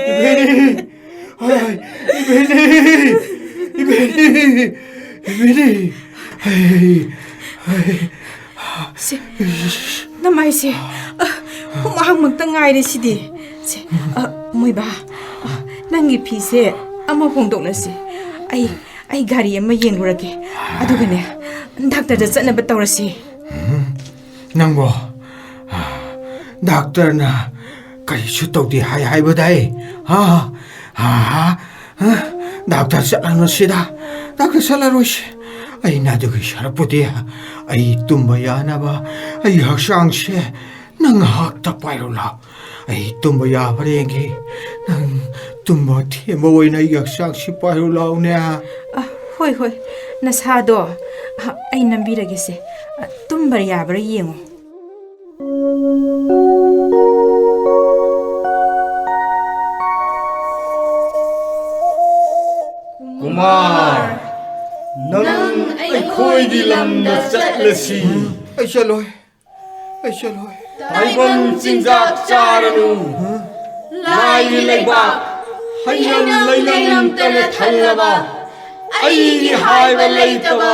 ꯅꯃꯥꯏꯁꯦ ꯍꯨꯃꯥꯡꯃꯛꯇ ꯉꯥꯏꯔꯦ ꯁꯤꯗꯤ ꯃꯣꯏꯕꯥ ꯅꯪꯒꯤ ꯐꯤꯁꯦ ꯑꯃ ꯍꯣꯡꯗꯣꯛꯂꯁꯤ ꯑꯩ ꯒꯥꯔꯤ ꯑꯃ ꯌꯦꯡꯂꯨꯔꯒꯦ ꯑꯗꯨꯒꯅꯦ ꯗꯥꯛꯇꯔꯗ ꯆꯠꯅꯕ ꯇꯧꯔꯁꯤ ꯅꯪꯕꯣ ꯗꯥꯛꯇꯔꯅ ꯀꯔꯤꯁꯨ ꯇꯧꯗꯦ ꯍꯥꯏꯕꯗꯥꯏ ꯗꯥꯛꯇꯔ ꯆꯠꯂꯔꯣꯏꯁꯤꯗ ꯗꯥꯛꯇꯔ ꯆꯠꯂꯔꯣꯏꯁꯤ ꯑꯩꯅ ꯑꯗꯨꯒꯤ ꯁꯔꯛꯄꯨꯗꯤ ꯑꯩ ꯇꯨꯝꯕ ꯌꯥꯅꯕ ꯑꯩ ꯍꯛꯆꯥꯡꯁꯦ ꯅꯪ ꯉꯥꯏꯍꯥꯛꯇ ꯄꯥꯏꯔꯣ ꯂꯥꯎ ꯑꯩ ꯇꯨꯝꯕ ꯌꯥꯕ꯭ꯔꯥ ꯌꯦꯡꯒꯦ ꯅꯪ ꯇꯨꯝꯕ ꯊꯦꯝꯕ ꯑꯣꯏꯅ ꯑꯩꯒꯤ ꯍꯛꯆꯥꯡꯁꯤ ꯄꯥꯏꯔꯣ ꯂꯥꯎꯅꯦ ꯍꯣꯏ ꯍꯣꯏ ꯅꯁꯥꯗꯣ ꯑꯩ ꯅꯝꯕꯤꯔꯒꯦꯁꯦ ꯇꯨꯝꯕ ꯌꯥꯕ꯭ꯔꯥ ꯌꯦꯡꯉꯣ ꯀꯨꯃꯥꯔ ꯅꯪ ꯑꯩꯈꯣꯏꯒꯤ ꯂꯝꯗ ꯆꯠꯂꯁꯤ ꯑꯩ ꯆꯠꯂꯣꯏ ꯇꯥꯏꯕꯪ ꯆꯤꯟꯖꯥꯛ ꯆꯥꯔꯅꯨ ꯂꯥꯏꯒꯤ ꯂꯩꯕꯥꯛ ꯍꯩꯅꯝ ꯂꯩꯅꯝꯇꯅ ꯊꯜꯂꯕ ꯑꯩꯒꯤ ꯍꯥꯏꯕ ꯂꯩꯇꯕ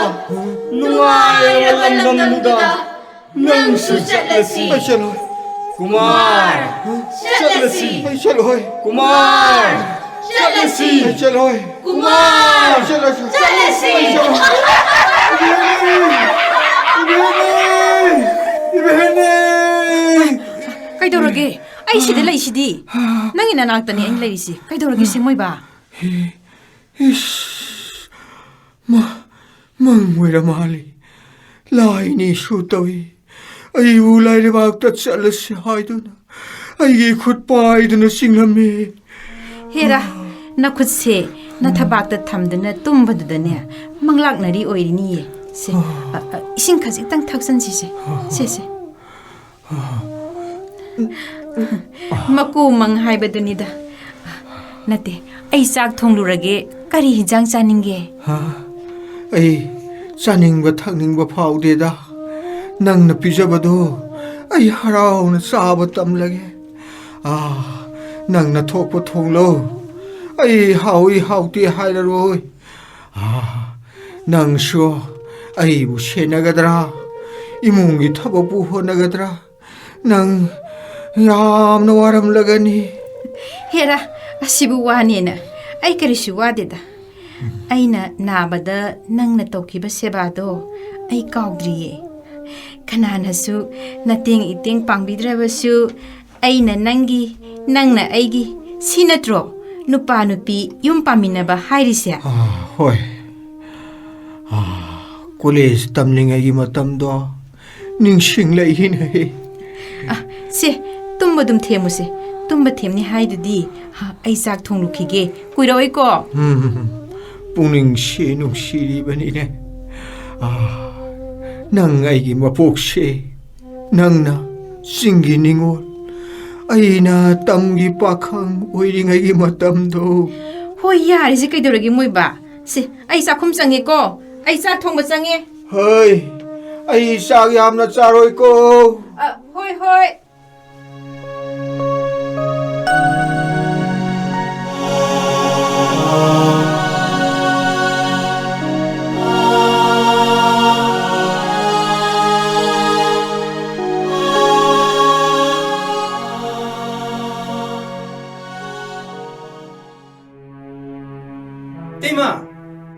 ꯅꯨꯡꯉꯥꯏꯔꯕ ꯂꯝꯗꯨꯗ ꯅꯪꯁꯨ ꯆꯠꯂꯁꯤ ꯑꯩ ꯆꯠꯂꯣꯏ ꯀꯨꯃꯥꯔ ꯆꯠꯂꯁꯤ ꯑꯩ ꯆꯠꯂꯣꯏ ꯀꯨꯃꯥꯔ ꯆꯠꯂꯁꯤ ꯑꯩ ꯆꯠꯂꯣꯏ ꯀꯨꯃꯥꯔ ꯆꯠꯂꯁꯤ ꯀꯩꯗꯧꯔꯒꯦ ꯑꯩ ꯁꯤꯗ ꯂꯩꯁꯤꯗꯤ ꯅꯪꯒꯤ ꯅꯅꯥꯛꯇꯅꯤ ꯑꯩꯅ ꯂꯩꯔꯤꯁꯤ ꯀꯩꯗꯧꯔꯒꯦ ꯁꯦꯡꯃꯣꯏꯕ ꯃꯪ ꯑꯣꯏꯔ ꯃꯥꯜꯂꯤ ꯂꯥꯏꯅꯤ ꯁꯨ ꯇꯧꯏ ꯑꯩꯕꯨ ꯂꯥꯏꯔꯕꯥꯛꯇ ꯆꯠꯂꯁꯤ ꯍꯥꯏꯗꯨꯅ ꯑꯩꯒꯤ ꯈꯨꯠ ꯄꯥꯏꯗꯨꯅ ꯆꯤꯡꯂꯝꯃꯤ ꯍꯦꯔꯥ ꯅꯈꯨꯠꯁꯦ ꯅꯊꯕꯥꯛꯇ ꯊꯝꯗꯨꯅ ꯇꯨꯝꯕꯗꯨꯗꯅꯦ ꯃꯪꯂꯥꯛꯅꯔꯤ ꯑꯣꯏꯔꯤꯅꯤꯌꯦ ꯁꯦ 이신 khaziktang thaksansi se maku mang haibadunida nate ai chak thonglurage kari hijang chaninge ai chaningbwa thakningba phaudeda nangna pijabado ai harauna chaba tamlage nangna thokpa thonglo ai hawi hauti hairaroi nangso ai bu senagadra imungi thababu honagadra nang yamna waram lagani hera asibu wanena ai karisu wadeda aina nabada nangna tawkiba sebado ai kaudriye kananasu nating iting pangbidrabasu aina nangi nangna aigi sinatro nupa nupi yum paminaba hairise hoi college tamlingai matamdo ningsing lai hin he se tumba dum themuse tumba themni haidudi ai sak thonglukhige kuiroi ko puning she nu shiri bani ne nang ai gi mapok she nang na singi ningol aina tamgi pakhang oiring ai gi matam do hoi yari se kaidoragi moiba se ai sakhum change ko ai sa thongba change hoi ai sa yamna charoi ko hoi hoi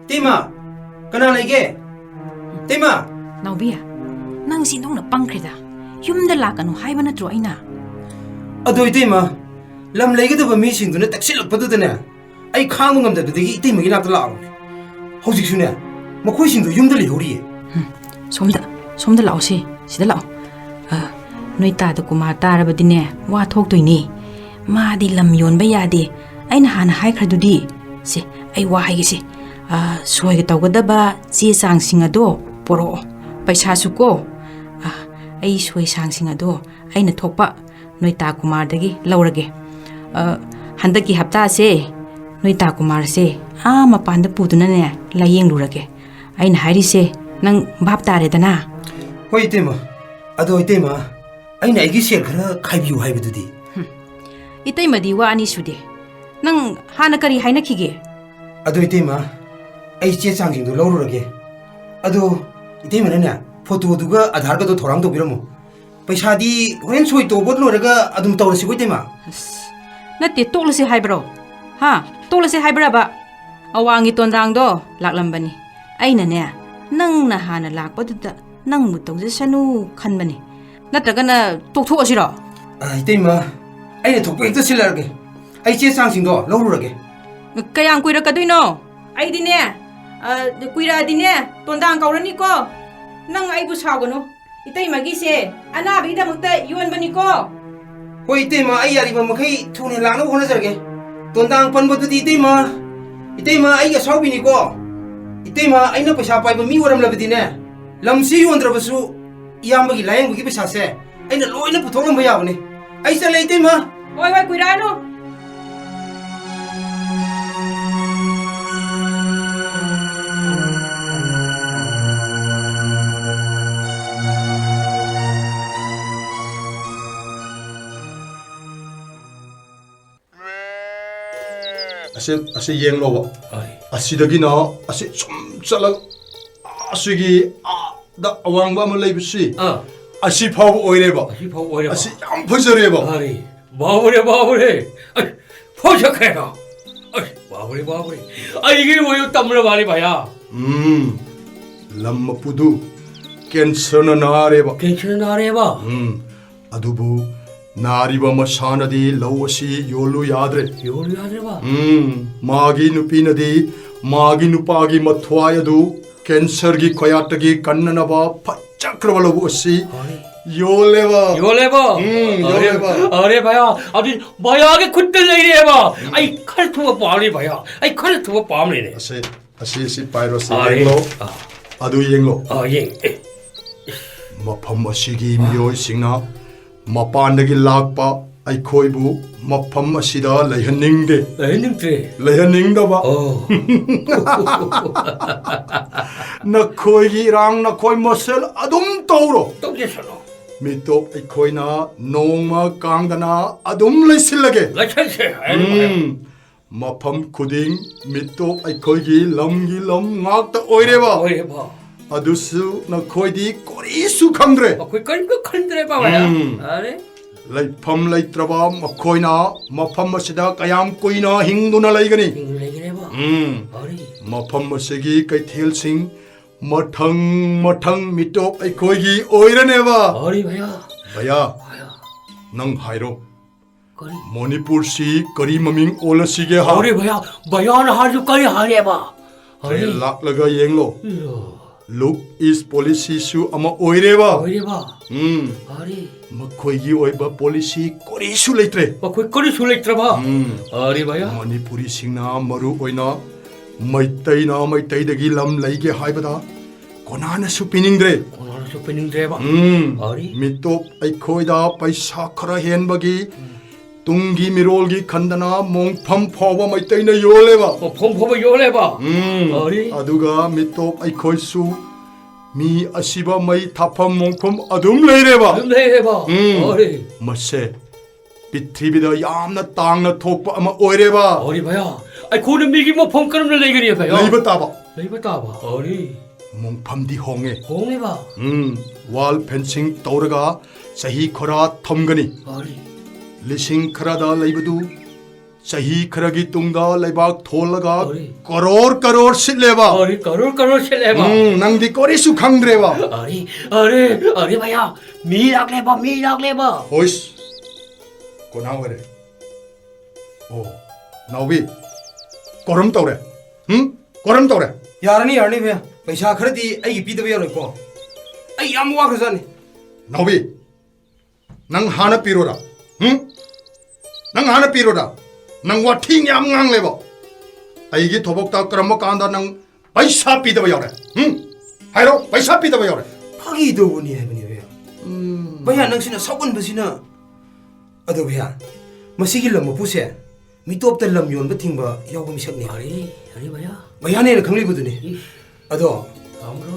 Tima, kana lege? Tima, Naubia, nang sinong na pangkrida. Yumda lakanu haiba na tro aina. Adoy Tima, lam lege da ba mi sing du na taksil pa du da na. Ai khang ngam da de gi Tima gi na ta lao. Hojik su ne. Ma khoi sing du yum da le hori. Somda lao si, sida lao. Noi ta da kuma ta ra ba di ne, wa thok toi ni. Ma di lam yon ba ya di. Ai na han hai khra du di. Si, ai wa hai gi si. Soi ga tawgadaba che chang sing ado poro paisa su ko ꯑꯩ ꯁꯣꯏ ꯁꯥꯡꯁꯤꯡ ꯑꯗꯣ ꯑꯩꯅ ꯊꯣꯛꯄ ꯅꯣꯏꯇꯥ ꯀꯨꯃꯥꯔꯗꯒꯤ ꯂꯧꯔꯒꯦ ꯍꯟꯗꯛꯀꯤ ꯍꯞꯇꯥꯁꯦ ꯅꯣꯏꯇꯥ ꯀꯨꯃꯥꯔꯁꯦ ꯃꯄꯥꯟꯗ ꯄꯨꯗꯨꯅꯅꯦ ꯂꯥꯌꯦꯡꯂꯨꯔꯒꯦ ꯑꯩꯅ ꯍꯥꯏꯔꯤꯁꯦ ꯅꯪ ꯚꯥꯞ ꯇꯥꯔꯦꯗꯅ ꯍꯣꯏ ꯏꯇꯩꯃ ꯑꯗꯣ ꯏꯇꯩꯃ ꯑꯩꯅ ꯑꯩꯒꯤ ꯁꯦꯜ ꯈꯔ ꯈꯥꯏꯕꯤꯌꯨ ꯍꯥꯏꯕꯗꯨꯗꯤ 이때마디 와 아니 수디 능 하나까리 하이나키게 ꯑꯗꯣ ꯏꯇꯩꯃ ꯑꯩ ꯆꯦ ꯆꯥꯡꯁꯤꯡꯗꯣ ꯂꯧꯔꯨꯔꯒꯦ ꯑꯗꯣ ꯏꯇꯩꯃꯅꯅꯦ ꯐꯣꯇꯣꯗꯨꯒ ꯑꯙꯥꯔꯒꯗꯣ ꯊꯧꯔꯥꯡ ꯇꯧꯕꯤꯔꯝꯃꯣ ꯄꯩꯁꯥꯗꯤ ꯍꯣꯔꯦꯟ ꯁꯣꯏ ꯇꯧꯕ ꯂꯣꯏꯔꯒ ꯑꯗꯨꯝ ꯇꯧꯔꯁꯤꯀꯣ ꯏꯇꯩꯃ नत्ते तोक्लसे हाइब्रो हा तोक्लसे हाइब्राबा अवांगी तोंदांगदो लाक्लंबनी अइनने नंगना हाना लाक्पदुदा नंगमु तौजसनु खनबनी नत्रगना तोक्थोसिरो 이때마 아이네 독백도 실라게 아이 제상신도 러루라게 कयां कुइरा कदुइनो आइदिने कुइरादिने तोंदांग कौरनिको नंग आइबु सावगनो इतैमगिसे अनाबिदमक्ता योनबनिको होय इतेमा आइ यारिबा मखै थुने लांनो होनजरगे तोंदांग पनबदुदि इतेमा आइगा सावबिनिको इतेमा आइना पैसा पाइबा मी वरमलबदिने लमसी योनद्रबसु इयामबगी लायंबगी पैसासे आइना लोइना पुथोलंबा याबने आइ चले इतेमा ओय ओय कुइरानो असे येंग लोबा असिदगिना असे सुम चलग असिगी दा अवांगबा म लैबसि असी फाव ओइरेबा असी याम फजरेबा अरे बाबरे फोजखेगा बाबरे आइगे वयो तमरा वाले भया लम पुदु कैंसर नारेबा अदुबु नारिबा मसानदी लौसी योलु याद्रे बा मागी नुपीनदी मागी नुपागी मथ्वाय अदु कैंसर गी खोयाटगी कन्ननबा फचक्रवलबु असि योलेबा अरे भया अभी भया के खुद ले रे बा आई खल थुवा पाले भया आई खल थुवा पाम ले असे पाइरो से येंगलो अदु येंगलो येंग मफम असिगी मियोय सिंगना मपानदगी लाकपा अखोइबु मफम असिदा लैहनिंगदबा नखोइगी रांग नखोइ muscle अदुम तौरो मितोप अखोइना Nongma कांगदना अदुम लैसिलगे मफम खुदिंग मितोप अखोइगी लमगी lump ngakta oireba अदुसु नखोइदी कोरिसु खंद्रे अखोइ कनको खंद्रे बाया अरे लैफम लैत्रबा मखोइना मफम असिदा कयाम कुइना हिंगदुना लैगनी मफम असिगी कैथेल सिंह मठंग मिटोप अखोइगी ओइरनेबा अरे भया नंग हाइरो मणिपुर सी करी ममिंग ओलसिगे हा अरे भया न हाजु करी हारेबा अरे लाक लगा येंगलो लुक इस पॉलिसी सु अमा ओइरेबा अरे मखोइगी ओइबा पॉलिसी कोरिसु लैत्रे मखोइ कोरिसु लैत्रबा अरे भया मणिपुरी सिंगना मरु ओइना मैतैदगी लम लैगे हाइबदा कोनानसु पिनिंग्रे बा अरे मितोप अखोइदा पैसा खरा हेनबगी तुंगी मिरोलगी खंदना मोंगफम फोबा मैतैना योलेबा अरे अदुगा मितोप अखोइसु मी असिबा मै थाफम मोंगफम अदुम लैरेबा अरे मसे पृथ्वीदा यामना तांगना थोकपा अमा ओइरेबा अरे भया अखोन मिगी मफम करम लैगनी भया लैबा ताबा अरे मोंगफमदी होंगेबा वाल फेंसिंग तौरगा सही खरा थमगनी अरे लिसिंग खरादा लैबदु सही खरगी तुंगा लैबाक थोलगा करोड़ सिलेबा अरे करोड़ सिलेबा नंगदी कोरिसु खंग्रेबा अरे भया मी लागलेबा होइस कोना वरे ओ नाउबी कोरम तौरे यारनी भैया पैसा खरदी आइगी पीदबा यारोइको आई याम वाखरजानी नाउबी नंग हाना पिरोरा नंग हाना पिरोरा नंग वाठिंग याम ngangleba aigi thobokta karam kanda nang paisa pidaba yore hairo paisa pidaba yore 파기 도군이 해보니 왜요 भैया नंसिना सगन बसिना अदो भैया मसिगी लम मपुसे मिटोप त लम योन ब थिंग ब याव मिसक ने अरे भैया भैया ने खंगली बुदुने अदो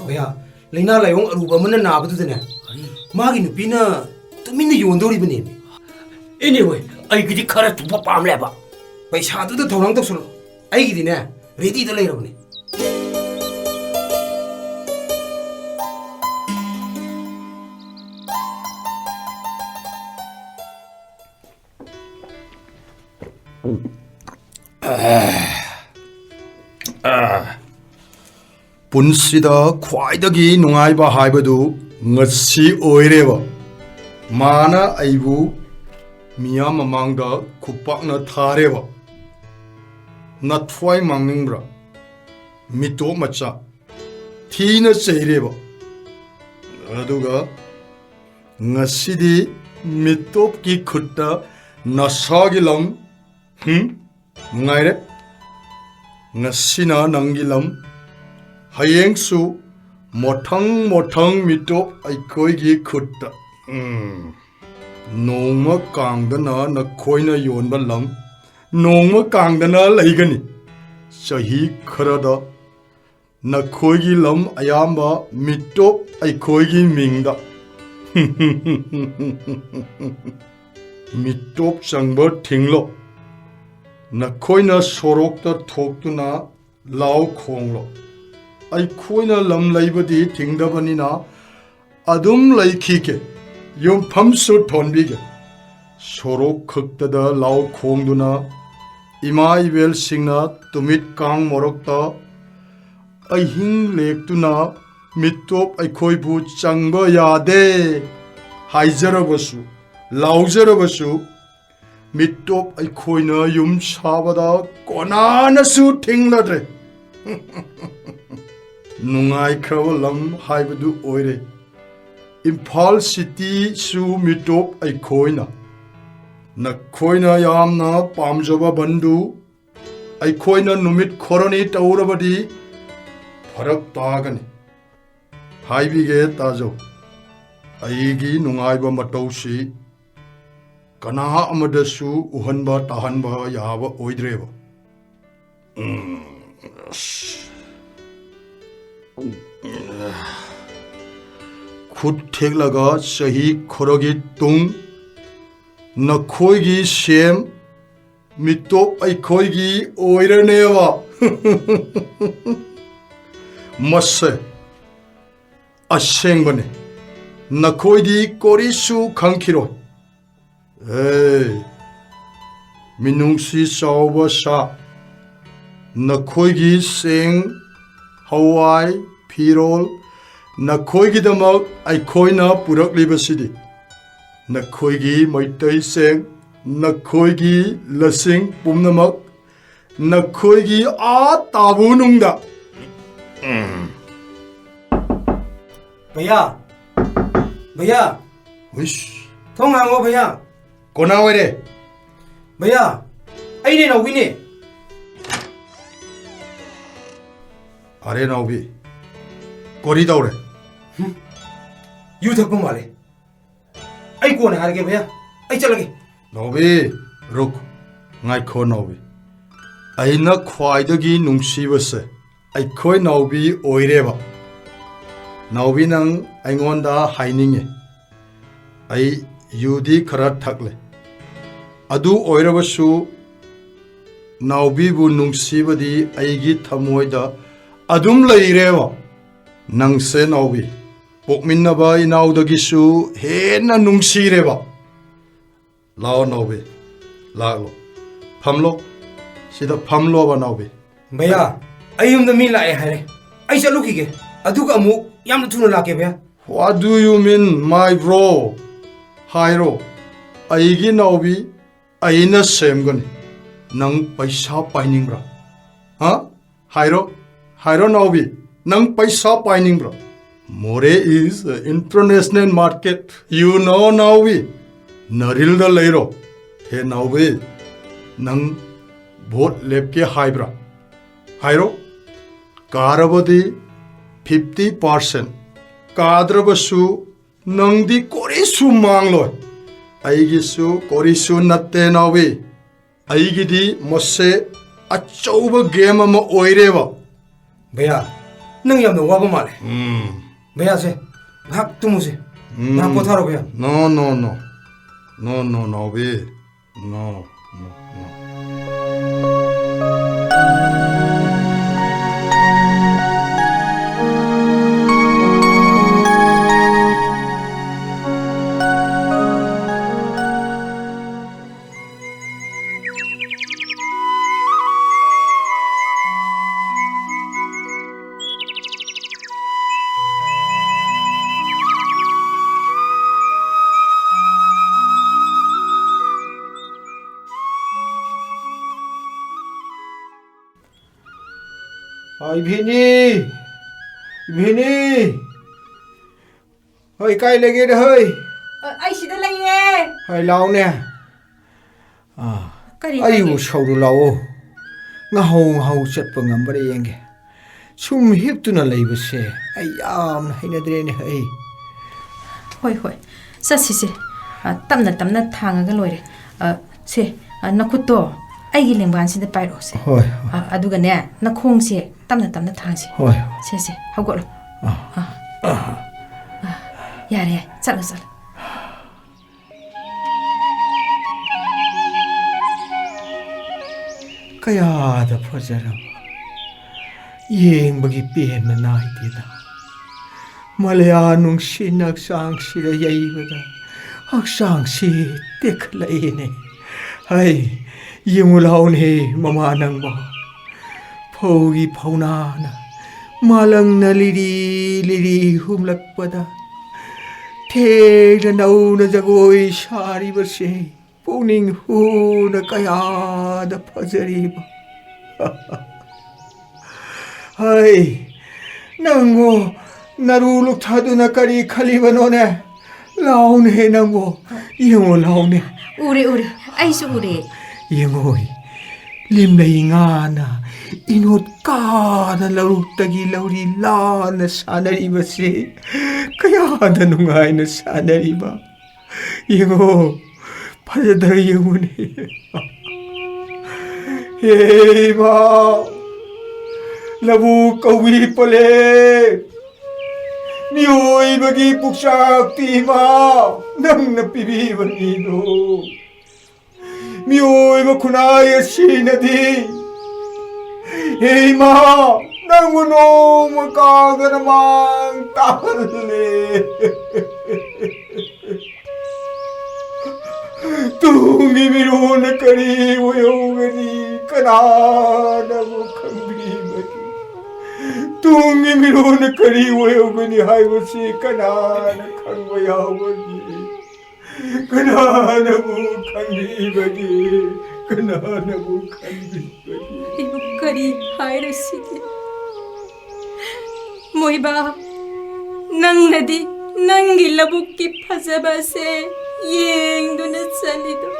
भैया लेना लायों अरुबा मन नाबदुदने मागी नुपीना तुमिन योंदोरी बने एनीवे आई गिदी खरा तुप पामलेबा पैसा दु थौरंग तसुलो आई गिदिने रेडी द लेरबने ꯄꯨꯟꯁꯤꯗ ꯈ꯭ꯋꯥꯏꯗꯒꯤ ꯅꯨꯡꯉꯥꯏꯕ ꯍꯥꯏꯕꯗꯨ ꯉꯁꯤ ꯑꯣꯏꯔꯦꯕ ꯃꯥꯅ ꯑꯩꯕꯨ ꯃꯤꯌꯥꯝ ꯃꯃꯥꯡꯗ ꯈꯨꯄꯥꯛꯅ ꯊꯥꯔꯦꯕ ꯅꯊ꯭ꯋꯥꯏ ꯃꯥꯡꯅꯤꯡꯕ꯭ꯔꯥ ꯃꯤꯇꯣꯞ ꯃꯆꯥ ꯊꯤꯅ ꯆꯩꯔꯦꯕ ꯑꯗꯨꯒ ꯉꯁꯤꯗꯤ ꯃꯤꯇꯣꯞꯀꯤ ꯈꯨꯠꯇ ꯅꯁꯥꯒꯤ ꯂꯝ ꯅꯨꯡꯉꯥꯏꯔꯦ ꯉꯁꯤꯅ ꯅꯪꯒꯤ ꯂꯝ ꯍꯌꯦꯡꯁꯨ ꯃꯊꯪ ꯃꯊꯪ ꯃꯤꯇꯣꯞ ꯑꯩꯈꯣꯏꯒꯤ ꯈꯨꯠꯇ ꯅꯣꯡꯃ ꯀꯥꯡꯗꯅ ꯅꯈꯣꯏꯅ ꯌꯣꯟꯕ ꯂꯝ ꯅꯣꯡꯃ ꯀꯥꯡꯗꯅ ꯂꯩꯒꯅꯤ ꯆꯍꯤ ꯈꯔꯗ ꯅꯈꯣꯏꯒꯤ ꯂꯝ ꯑꯌꯥꯝꯕ ꯃꯤꯇꯣꯞ ꯑꯩꯈꯣꯏꯒꯤ ꯃꯤꯡꯗ ꯃꯤꯇꯣꯞ ꯆꯪꯕ ꯊꯤꯡꯂꯣ नखोइना सोरोक्ता थोक्तुना लाव खोंगलो अखोइना लम लैबदी थिंगदबनिना अदुम लैखिके युमफमसु थोनबिगे सोरोक खक्तदा लाव खोंगदुना इमा इबेल सिंगना तुमित कांग मोरक्ता अहिंग लेक्तुना मिटोप अखोइबु चंगबा यादे हाइजरबसु लावजरबसु मिटोप अखोइना युम साबदा कोनानसु थिंगलद्रे नुंगाइख्रब लम हाइबदु ओइरे इम्फाल सिटी सु मिटोप अखोइना नखोइना यामना पामजबा बंदु अखोइना नुमित खोरनी तौरबदी फरक तागनी हाइबिगे ताजो अइगी नुंगाइबा मतौसी कना अमदसु उहनबा ताहनबा याबा ओइद्रेबा खुद ठेगलगा सही खोरगी तुंग नखोइगी सेम मिटोप अखोइगी ओइरनेवा मस्से असेंगबने नखोइदी कोरिसु खंखिरो मिनुंगसी चावबा सा नखोइगी सेंग हवाई फिरोल नखोइगिदमक अखोइना पुरकलिबसिदी नखोइगी मैतै सेंग नखोइगी लसिंग पुमनमक नखोइगी आ ताबुनुंगदा भैया भैया विश थोंग हांगो भैया कोना ओइरे भैया अइने नौबिने अरे नौबी कोरी दौरे यू थकपु माले अइ कोन हारगे भैया अइ चलगे नौबी रुक ngaikho नौबी अइना ख्वाइदगी नुंगसीबसे अइखोइ नौबी ओइरेबा नौबी नंग अइंगोंदा हाइनिंगे अइ यूदी खरा थकले अदु ओइरबसु नौबीबु नुंगसीबदी अइगी थमोइदा अदुम लैरेबा नंगसे नौबी पोकमिन्नबा इनाउदगिसु हेन्ना नुंगसीरेबा लाओ नौबी लागलो फमलो सिदा फमलोबा नौबी भैया अयुम द मी लाए हारे अइ चलुखिगे अदुगा अमुक याम थुना लाके भैया What do you mean, my bro? Hairo, aigi naubi, aina semgani. Nang paisa paining bra. Huh? Hairo naubi, nang paisa paining bra. More is an international market. You know naubi. Naril da leiro. He naubi, nang bot lepke hai bra. Hairo, karabadi 50%. काद्रबसु ꯅꯪꯗꯤ ꯀꯣꯔꯤꯁꯨ ꯃꯥꯡꯂꯣꯏ ꯑꯩꯒꯤꯁꯨ ꯀꯣꯔꯤꯁꯨ ꯅꯠꯇꯦ ꯅꯥꯎꯕꯤ ꯑꯩꯒꯤꯗꯤ ꯃꯁꯦ ꯑꯆꯧꯕ game ꯑꯃ ꯑꯣꯏꯔꯦꯕ भैया नंग यामना वाबा माले भैया से घाक तुमुसे ना पोथारो भैया no no no no no नाउबी no no no Vini, Vini, hơi cay lên kia hơi, Anh chỉ đã lấy nghe. hơi lâu nè, Kari ai u sầu đồ lâu, ngahong chất bằng ngắm vào đây anh kì, sum hiếp tu na lấy bớt xe, ai am hay na đây nè hơi, Hoi hoi. Sa. Tamna thanga loire. Se nakuto. Ai lengban sin da pairo se. Hoi. Aduga ne nakhong se tamna thang se. Hoi. Se. Hagolo. Yare. Chalo. kaya da fajarab, yeng bagi pen na nai tida, malaya nung sinak sang sira yai bada, ak sang si tek lai ne, hai yeng ulau ne mama nang ba, phogi phauna na, malang na liri humlak bada, the na nau na jagoi shari base. Puning hu na kaya da pazariba. Hai, nango naruluk thadu na kari khalibano ne. Laun he nango, yengo laun he. Ure. Ai su ure. Yengoi, lim na ingana, inot ka na laruk tagi lauri la na sanariba se. Kaya da nungay na sanariba. Yengo, 파자다 영혼이 헤이마 나부 까위 뻘레 미오이버기 북삭띠마 낭나 삐비버니도 미오이버 쿠나야 시나디 헤이마 낭구노무 까가나망 따르레 Tungi miruna kari wayogani kanana mo kambibati. Tungi miruna kari wayogani haywasi kanana kangwayawani. Kanana mo kambibati. Kanana mo kambibati. Ibu kari hairasigi. Moiba nang nadi nangi labukki phajabase. Yengduna chalido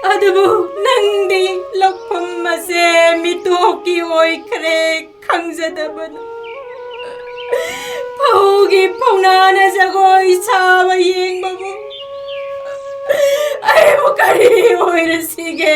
adubu nangdi lokpham mase mitoki oikre khangjadabana phaugi phaunana jagoi chaba yengbabu aibu kari oirasige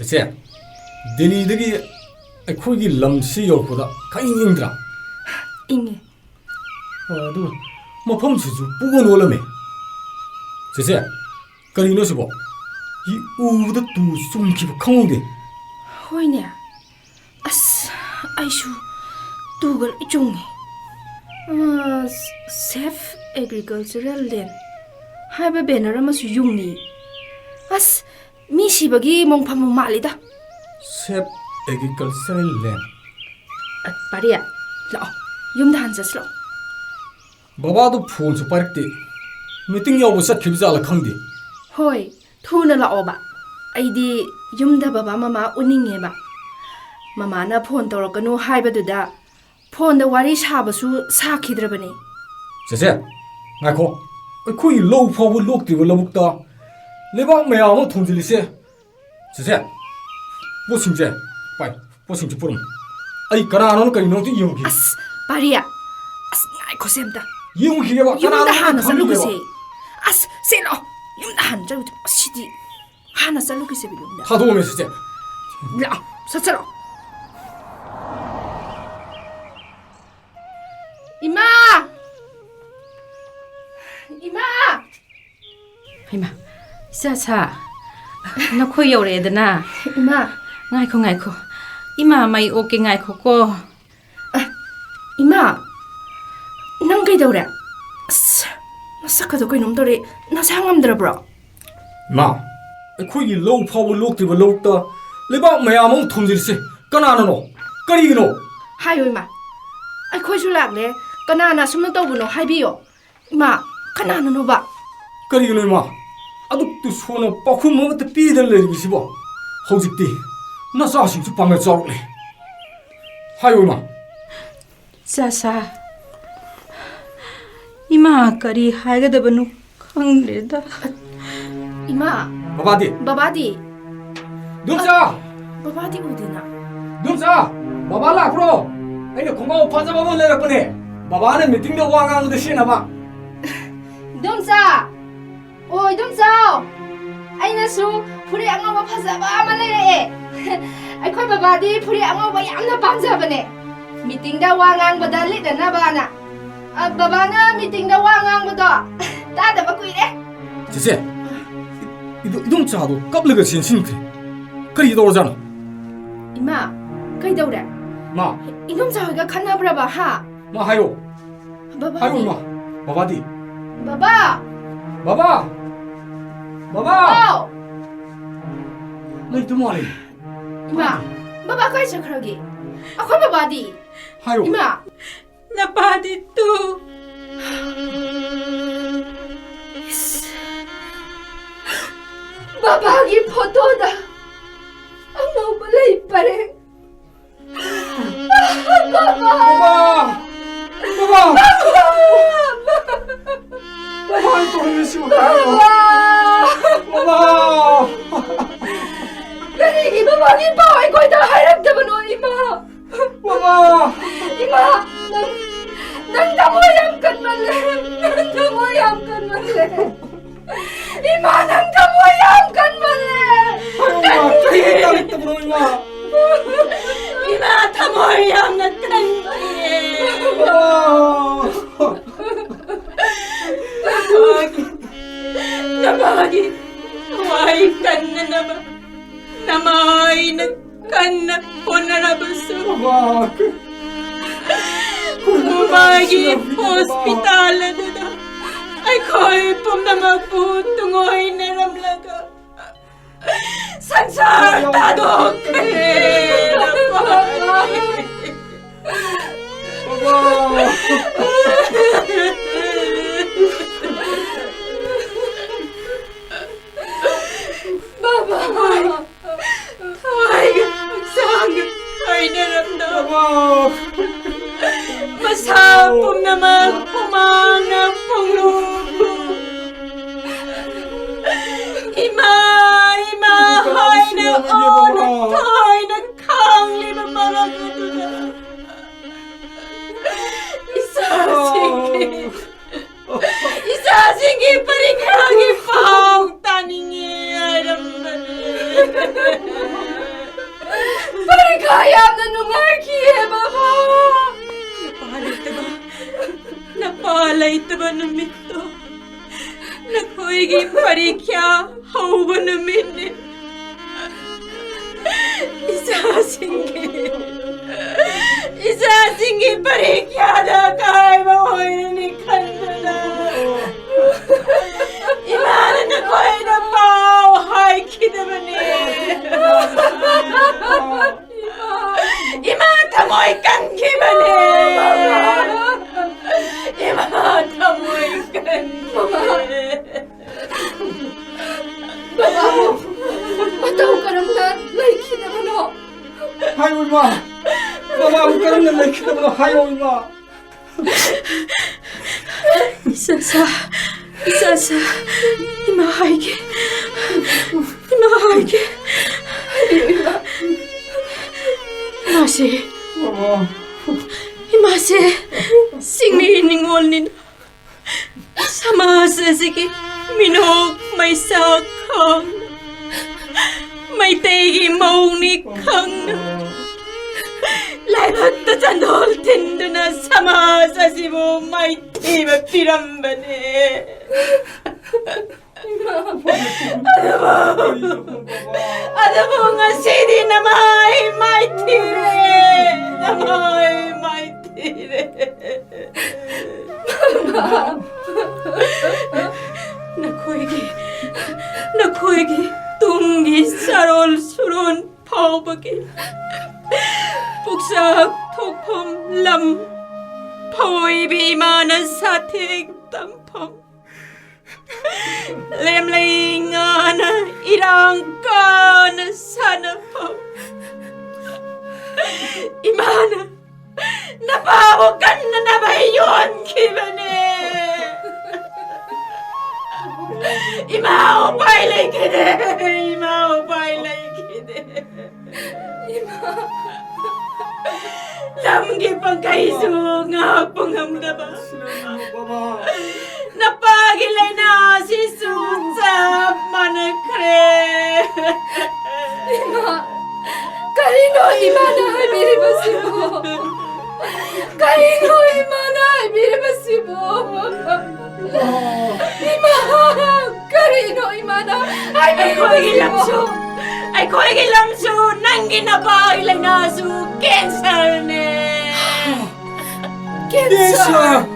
ꯆꯦ ꯗꯦꯜꯂꯤꯗꯒꯤ ꯑꯩꯈꯣꯏꯒꯤ ꯂꯝꯁꯤ ꯌꯧꯔꯛꯄꯗ ꯈꯪꯏꯪ ꯏꯪꯗ꯭ꯔꯥ ꯏꯪꯉꯦ ꯑꯗꯨꯒ ꯃꯐꯝꯁꯤꯁꯨ ꯄꯨꯡꯑꯣꯟ ꯑꯣꯜꯂꯝꯃꯦ ꯆꯦ ꯀꯔꯤꯅꯣ ꯁꯤꯕꯣ ꯎꯕꯗ ꯇꯨ ꯆꯨꯝꯈꯤꯕ ꯈꯪꯍꯧꯗꯦ ꯍꯣꯏꯅꯦ ꯑꯁ ꯑꯩꯁꯨ tugal ichungi safe agricultural land haiba banner amasu yungni as mi sibagi mongpham malida Save agricultural land. pariya lao yumda hansaslo Babado phone su parakte. Meeting yaw sa khibjala khangdi. hoi thuna lao ba aidi yumda baba mama uninge ba mama na phone tawrakanu haiba duda phone da wari sabasu sakhidrabani Sese, ngakho. Khoi low phaw lokti wa labukta. Leba maya ma thungjili se. Sese. Bo singje. Pai, bo singje purum. Ai kana non kai non ti yong ki. as pariya as ngai khosemta Yong ki ba yumda hana salugise as selo yumda han jaru sidi hana salugise bi yumda Hado me sese. lao satsalo ima ima Haima, Isa, nakhoi yauredana. ima Ngaiko. Ima mai oke ngaiko ko. ima nang kai daura nasakado kai nom dore na sangam bro Ma. Khoi low phaw lokti wa labukta. Leba maya ma thungjili se. Kana no. Kari no. hayo ima ai khoi su lagle kanana sumna tawbuno haibiyo ima kanana no ba Kari no ma. Aduk tu sona pakhum ma ta pi dan le bisibo. Hojikti. Na sa sing su pangal chawle. Hayo ma. Isa. Ima kari haigadabanu khangdeda. ima Babadi. babadi Dumsa. babadi udina Dumsa. Baba la pro. Aina khongau phajaba ma lerakpane. Baba na meeting da wa ngang da shina ba. Dumsa oi dumsa aina su puri angaba phajaba ama leire ai khoi babadi puri angaba yamna pamjabane meeting da wa ngang bada lidana bana baba na meeting da wa ngang bada ta da ba kuire Sese. Idum chado kaplega sin sinkre. Kari do jana. ima kai daura Ma. inum sa ga khana braba ha Ma hayo. baba Hayo ma. Babadi. baba Baba. Baba. oh Lai tu mari. ima baba kai sakhragi akhoi babadi Hayo. ima Napadi tu. babagi photo da anau balai pare baba Baba. Baba to ni su hayo. Baba. Karigi babagi bawai koi da harak da bano ima Baba. ima nang tamo yam kan male nang tamo yam kan male ima nang tamo yam kan male Ima tamoyam na kanye. Namagi, wai kanna nama, namai na kanna ponarabasu. Kumagi hospital na da, ay koi pum namapu tungoy na ramlaga. Sansar tado kay Baba, ay, sang ay naramdaman. Masapong naman pumanang panglupo. Ima, hay na oras, hay na kangli na malagutuna. Isasinggi parikagi pang taningi ay ramban. Parikayam na nungarki baba. Napalay taba namin to. Nakuigi parikya hauwa namin. Isasinggi 깐기만해 이마 나무에 깐기만해 Matau karam na laiki na mano. 하요 이마 마마 그런 날 내키는 거 하요 이마 Sasa, imahaige. Imase, 마마 imase, singmi ningol nin. Sama sige, minok may sakang. May tegi mauni kang. Lai bhatta chandol tindana sama sasibo may tiba pirambane. Ada mo nga sidi na may tire. May tire. Nakoigi tunggi sarol suron paubagi. Buksak tokpom lam pawai bimana satik tampam. Lem ngana irang kana sana pam. Imana napawakan na nabayon kibane. Imao pailay kide. Lamgi pagkaiso nga pangamdaba. Napagilay na si Sunsa manakre. Karino imana haibiri basibo. Karino imana haibiri basibo. Karino imana haibiri basibo. Ay ko lamso nang ginapagilay na su cancer ne. Cancer.